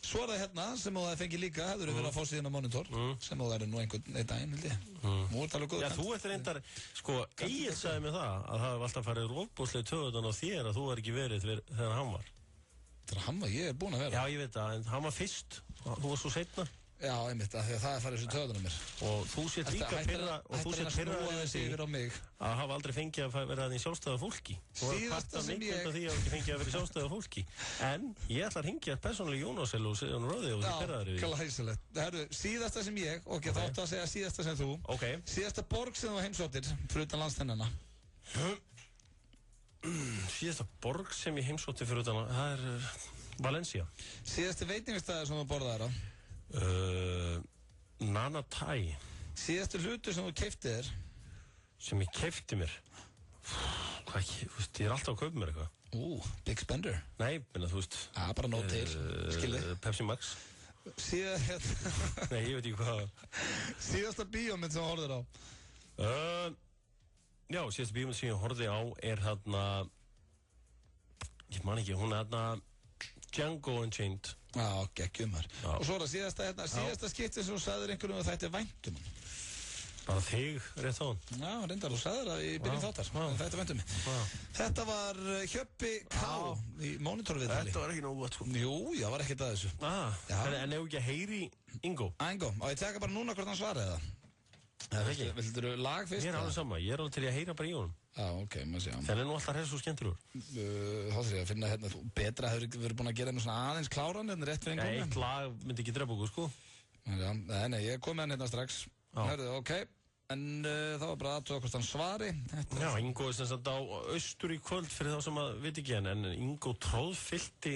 Svo er það hérna sem þú fengi líka, hefur verið að fá síðan á Monitor, sem þú verið nú einhvern daginn, held ég. Nú er það alveg góð. Já, þú ert reyndar, sko, Egill sagði mér það, að það hefur alltaf farið rófbóðslega töðutan á þér að þú er ekki verið þegar hann var. Þegar hann var, ég er búinn að vera. Já, ég veit það, en hann var fyrst, þú var svo seinna. Já, einmitt, af því að það er farið þessu töðunum mér. Og þú sétt líka pyrra, og þú sétt pyrra að hafa aldrei fengið að vera þannig sjálfstæða fólki. Þú var part af mikilvægt af því að ekki fengið að vera sjálfstæða fólki. En ég ætla að hringja persónulega Jónasel og segja hann röði og þið pyrraður yfir. Já, kláðhæsilegt. Herru, síðasta sem ég, og ég þátt að segja síðasta sem þú. Ok. Síðasta borg sem þú heimsóttir, fyrir utan landstennina. Síðasta borg sem ég heimsótti fyrir utan, það er Valencia. Síðasti veitingastæði sem þú borðaðir á? Nana Thai. Síðastu hlutur sem þú keyptið þér? Sem ég keypti mér? Hvað ekki, þú veist, ég er alltaf að kaupa mér eitthvað. Big spender? Nei, menna, þú veist. Bara nót til, skilði. Pepsi Max. Nei, ég veit ekki hvað. Síðasta bíómynd sem þú horfðir á? Já, síðasta bíómynd sem ég horfði á er hérna, ég man ekki, hún er hérna Django Unchained. Já, geggjumar. Og svo er það síðasta skipti sem þú sagðir einhverjum að þetta er væntum. Bara þig, rétt á hann. Já, reyndar, þú sagðir það í byrjun þáttar. Þetta er væntum. Þetta var Hjöppi K. í Monitor-viðtali. Þetta var ekki nógu gott, sko. Jú, það var ekkert að þessu. En ef ekki að heyri Ingo? Ingo, og ég teka bara núna hvort hann svaraði það. Vildur þú lag fyrst? Ég er alveg sama, ég er alveg til að heyra bara í honum. Já, ok, maður sé. Það er nú alltaf hreins og skemmtilegur. Þá þurfum ég að finna hérna, betra hefur ekki verið búin að gera með svona aðeins kláran hérna rétt fyrir einhverjum. Eitt lag myndi ekki drepa okkur, sko. Já, nei, ég kom með hann hérna strax. Hörðu, ok. En það var bara aðtöða hvort hann svari. Já, Ingo er sem sagt á austur í kvöld fyrir þá sem að veit ekki en Ingo tróðfyllti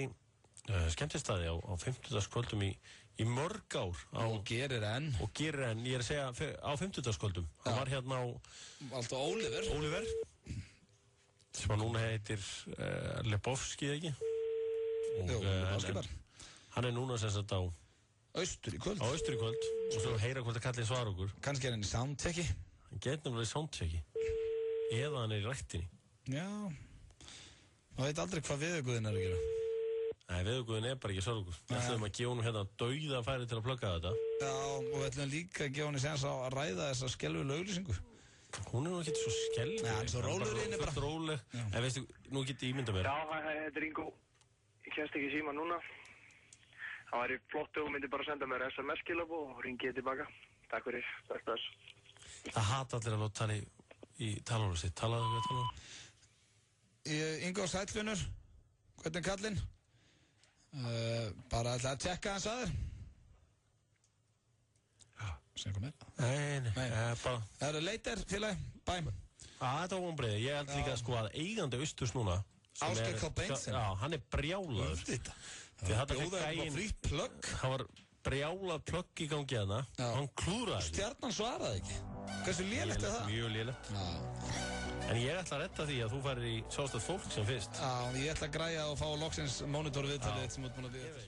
skemmtistæði á 50-dagskvöldum í mörg ár. Og gerir enn. Ég er að segja á 50-dagskvöldum. Hann var hérna á... Alltaf Oliver. Sem að núna heitir Lebowski, ekki? Jú, Lebowski bara. Hann er núna sem sagt á... Austur í kvöld. Á austur í kvöld. Og svo heyra hvort að kallið svara okkur. Kannski er hann í soundchecki. Hann getur náttúrulega í soundchecki. Eða hann er í ræktinni. Já. Þú veit aldrei hvað viðauguðin er að gera. Nei, viðauguðin er bara ekki að svara okkur. Við ætlum að gefa honum hérna dauða færi til að plugga þetta. Já, og við ætlum líka að gefa honum séns á að ræða þessa skelvilega auglýsingu. Hún er nú ekki svo skelvileg. Nei, hann er svo rólegur inni bara. Róleg. En veistu, nú getur ég ímyndað mér. Já, þetta er Ingo. Ég kemst ekki í síma núna. Það væri flott og myndi bara senda mér SMS-skilabóð og ringi ég tilbaka. Takk fyrir. Bless. Það hata allir að láta tala í talanum sitt. Talaðu við talanum? Ingo Sælvinur, hvernig er kallinn? Bara ætla að tjekka hans að þér. Já, sem kom með. Nei, bara... Það eru leitir, félagi, bæ. Þetta var vonbreiði. Ég held líka sko að eigandi Austurs núna... Ásgeir K. Bengtsson. Já, hann er brjálaður. Það bjóðaði upp á frýtt plugg. Það var brjálað plugg í gangi hana. Hann klúðraði. Stjarnan svaraði ekki. Hversu lélegt er það? Mjög lélegt. En ég ætla að retta því að þú færir í sjálfstætt fólk sem fyrst. Já, ég ætla að græja og fá loksins Monitor viðtalið sem út búin að við.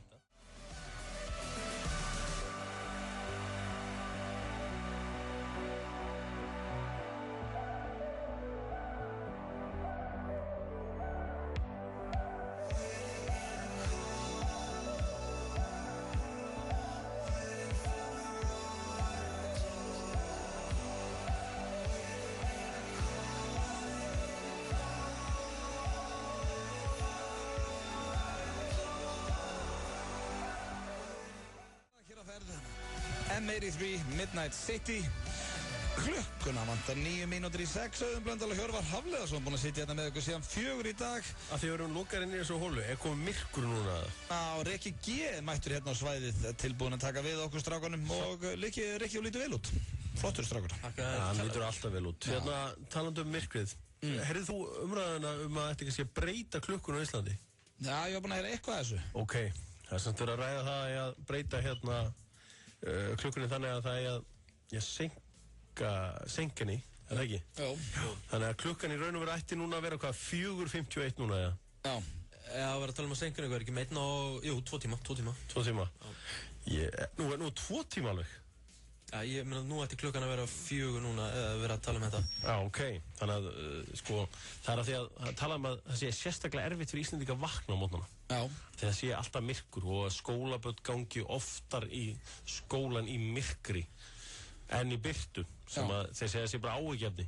M83 Midnight City. Klukkuna vantar 9:09 Auðun Blöndal og Hjörvar Hafleðarsson búin að sitja hérna með ykkur síðan 4 í dag. Að því við erum lokar inn í þessu hólu, er komið myrkur núna? Rikki G mættur hérna á svæðið tilbúin að taka við okkur strákanum og Rikki og lítur vel út. Flottur strákur. Hann lítur alltaf vel út. Hérna, talandi um myrkrið. Heyrðið þú umræðina að þetta kannski að breyta klukkuna á Íslandi? Já, ég var búin að heyra eitthvað þessu. Ok, það er samt verið að ræða það að breyta hérna klukkunni þannig að það er að senka henni, er það ekki? Já. Þannig að klukkan í raun og veru ætti núna að vera hvað, 4:51 núna, Já. Já, við erum að tala að seinka ykkur, ekki með 2 tíma. 2 tíma? Nú 2 tíma alveg? Já, ég meina, nú ætti klukkan að vera 4 núna, eða vera að tala þetta. Já, ok. Þannig að, það að því að tala að það sé sérstaklega erfitt fyrir Íslendinga að vakna á mótnana. Já. Þegar það sé alltaf myrkur og að skólabörn gangi oftar í skólan í myrkri en í birtu, sem að þeir segja sé bara áhugjefni.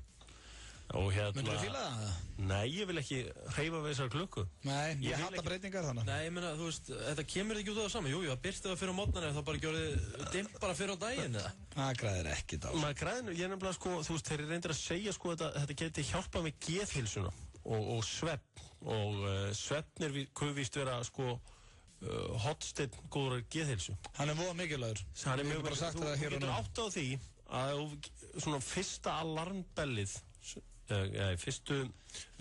Myndur þú fíla það? Nei, ég vil ekki hreyfa við þessar klukku. Nei, ég hata breytingar þannig. Nei, ég meina, þú veist, þetta kemur ekki út á það saman. Jú, að byrti það fyrir á mótnarni en það bara gjörði dimmt bara fyrir á daginn, eða? Það græðir ekkert á. Maður græðir, ég nefnilega, þú veist, þeir reyndir að segja, þetta geti hjálpað með geðheilsuna og svefn. Og svefn víst vera, hotsteinn góðrar geðheilsu. Hann voða mikilvægur. Hann mjög bara sagt það hér og nú. Þú getur átt á því að svona fyrsta alarmbellið fyrstu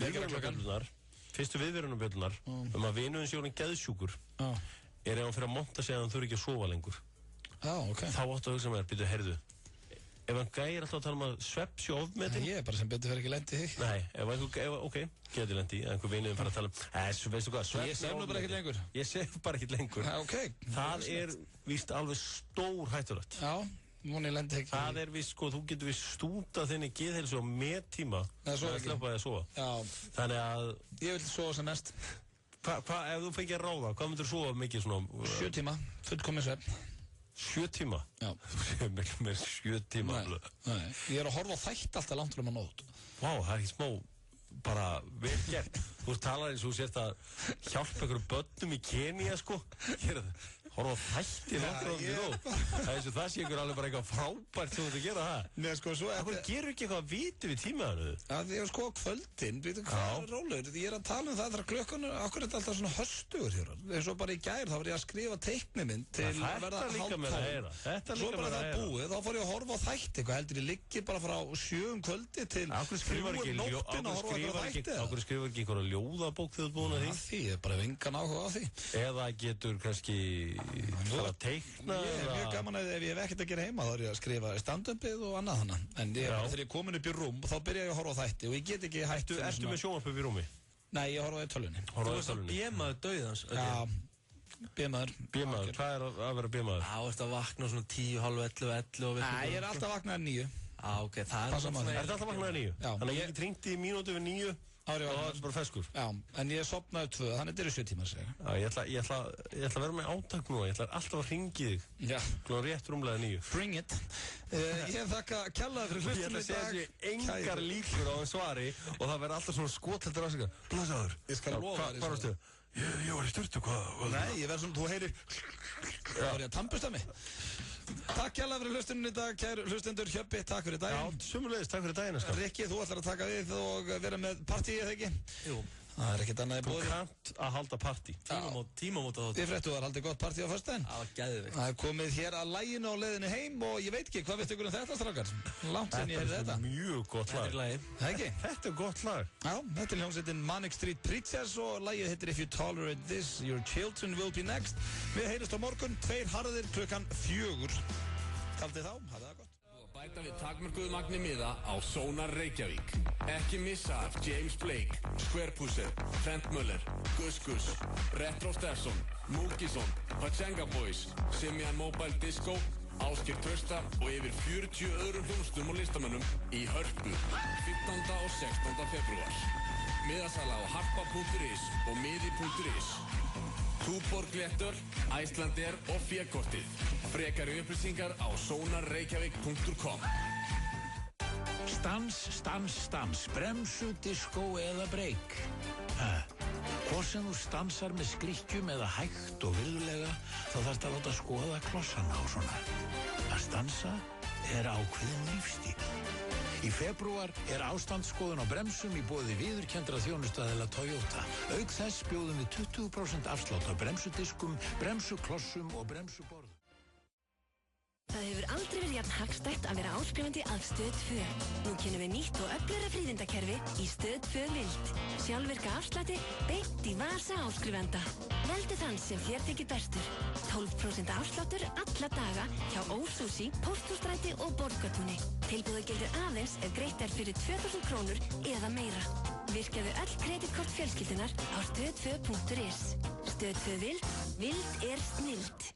viðvörunarbjöllunar að vinuðin sé orðinn geðsjúkur ef hann fyrir að monta sig að hann þurfi ekki að sofa lengur þá áttu að hugsa með þér, býtu, heyrðu ef hann gæir alltaf að tala að svepp sé ofmetin ég er bara sem betur fyrir ekki lendi þig nei, geti lendi einhver vinuðin fara að tala veistu hvað, ég sef nú bara ekkert lengur ég sef bara ekkert lengur það er víst alveg stór hættulegt það er víst, þú getur víst stúta þinni geðheilsu á meðtíma að sleppa þig að sofa þannig að ég vil sofa sem mest ef þú fengir að ráða, hvað myndir þú sofa mikið svona 7 tíma, fullkomið svefn 7 tíma? Já þú séu miklu meir 7 tíma ég er að horfa á þætt alltaf langt um að nót það er ekki smá bara vel gert þú talar eins og þú sért að hjálpa einhverjum börnum í Kenía horfa á þætti það er eins og það sé ykkur alveg bara eitthvað frábært sem þú ert að gera það Akkur gerur ekki eitthvað að viti við tímaðinu? Því að kvöldin, veitu hvað er rólegur ég er að tala um það þegar klukkan akkur er þetta alltaf svona höstugur hér eins og bara í gær þá var ég að skrifa teiknimynd til að verða hálftón svo bara það búið, þá fór ég að horfa á þætti eitthvað heldur ég liggi bara frá 7 kvöldi til 3 nóttin að horfa á þætti Akkur skrifar ekki einhverja ljóðabók þegar þú ert búin að því? Því, ég bara engan áhuga á því Eða getur kannski fara að teikna Ég er mjög gaman að ef ég hef ekkert að gera heima þá er ég að skrifa stand-upið og annað hana en þegar ég er komin upp í rúm þá byrja ég að horfa á þætti og ég get ekki hægt Ertu með sjónvarp upp í rúmi? Nei, ég horfa á tölvunni Þú veist að B-maður dauðans Já, B-maður Hvað er að vera B-maður? Já, þú ert að vakna svona 10, halv 11 Nei, ég er alltaf að vakna að 9 Já, ok, það er svona Er þetta alltaf að vakna að 9? Þannig að ég get hringt í mínútu við 9 og það er bara feskur Já, en ég sopnaði 2, þannig að þetta eru 7 tímar Já, ég ætla að vera með átak nú Ég ætla alltaf að hringi þig Glóðan rétt rúmlega 9 Bring it Ég þakka kjallaði fyrir hlustum í dag Ég ætla að segja þessi engar líkur á þeim svari og það verður alltaf svona skotheldur ásíkar Blöðsaður Ég skal lofa þér Hvað varstu? Ég var í styrtu, hvað? Nei, ég verður svona, þú heyrir Það var ég að tampust af mig Takk kjærlega fyrir hlustunum í dag, kæru hlustendur Hjöppi, takk fyrir daginn Já, sömulegis, takk fyrir daginn Rikki, þú ætlar að taka við og vera með partíi, eða ekki? Jú Það er ekkert annað í bóði Þú kannt að halda partí Tímamóta þáttur Ég fréttu að það haldi gott partí á föstudaginn Það var gæðvikt Það er komið hér að læginu á leiðinu heim og ég veit ekki, hvað veistu ykkur um þetta strákar? Langt sem ég heyrði þetta Þetta er mjög gott lag Þetta er gott lag Já, þetta er hljómsveitin Manic Street Preachers og lagið heitir If You Tolerate This, Your Children Will Be Next Við heyrjumst á morgun, 2 harðir klukkan 4 Kaldið þá, hafið það gott Bæta við takmörkuðu magni miða á Sónar Reykjavík. Ekki missa af James Blake, Squarepusser, Trent Muller, Gus Gus, Retro Stefson, Múkisson, Pachenga Boys, Simian Mobile Disco, Ásgeir Trausta og yfir 40 öðrum hljómsveitum og listamönnum í Hörpu 15. og 16. febrúar. Miðasala á harpa.is og miði.is. Túborg Léttöl, Icelandair og Fjarkortið. Frekari upplýsingar á sonarreykjavík.com. Stans, bremsu, disco eða break. Hvort sem þú stansar með skrykkjum eða hægt og virðulega, þá þarftu að láta skoða klossana á svona. Að stansa er ákveðin lífstíl. Í febrúar er ástandsskoðun á bremsum í boði viðurkenndra þjónustaðila Toyota. Auk þess bjóðum við 20% afslátt á bremsudiskum, bremsuklossum og bremsuborðum. Það hefur aldrei verið jafn hagstætt að vera áskrifandi að Stöð 2. Nú kynnum við nýtt og öflugra fríðindakerfi í Stöð 2 Vild. Sjálfvirka afslætti beint í vasa áskrifanda. Veldu þann sem þér þykir bestur. 12% afsláttur alla daga hjá Ósushi, Pósthússtræti og Borgartúni. Tilboðið gildir aðeins ef greitt er fyrir 2000 krónur eða meira. Virkjaðu öll kreditkort fjölskyldunar á stöð2.is. Stöð 2 vild, vild snilld.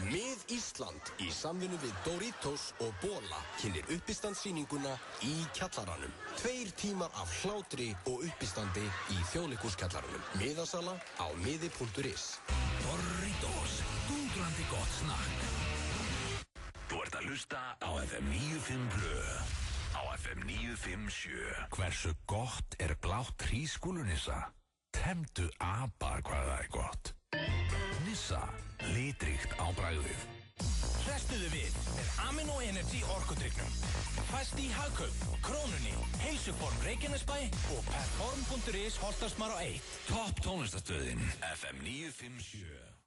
Mið Ísland í samvinnu við Doritos og Bola kynnir uppistandssýninguna Í kjallaranum. 2 tímar af hlátri og uppistandi í Þjóðleikhúskjallaranum. Miðasala á miði.is. Doritos, dúndrandi gott snakk. Þú ert að hlusta á FM 95 Blö. Á FM 957. Hversu gott er blátt hrísskúlunissa? Temdu apa hvað það er gott. Nissa, litríkt á bragðið. Hrestuðu við með Amino Energy orkudrykknum. Fæst í Hagkaup, Krónunni, Heilsuform Reykjanesbæ og Perform.is Holtarsmar á 1. Topp tónlistastöðin FM 957.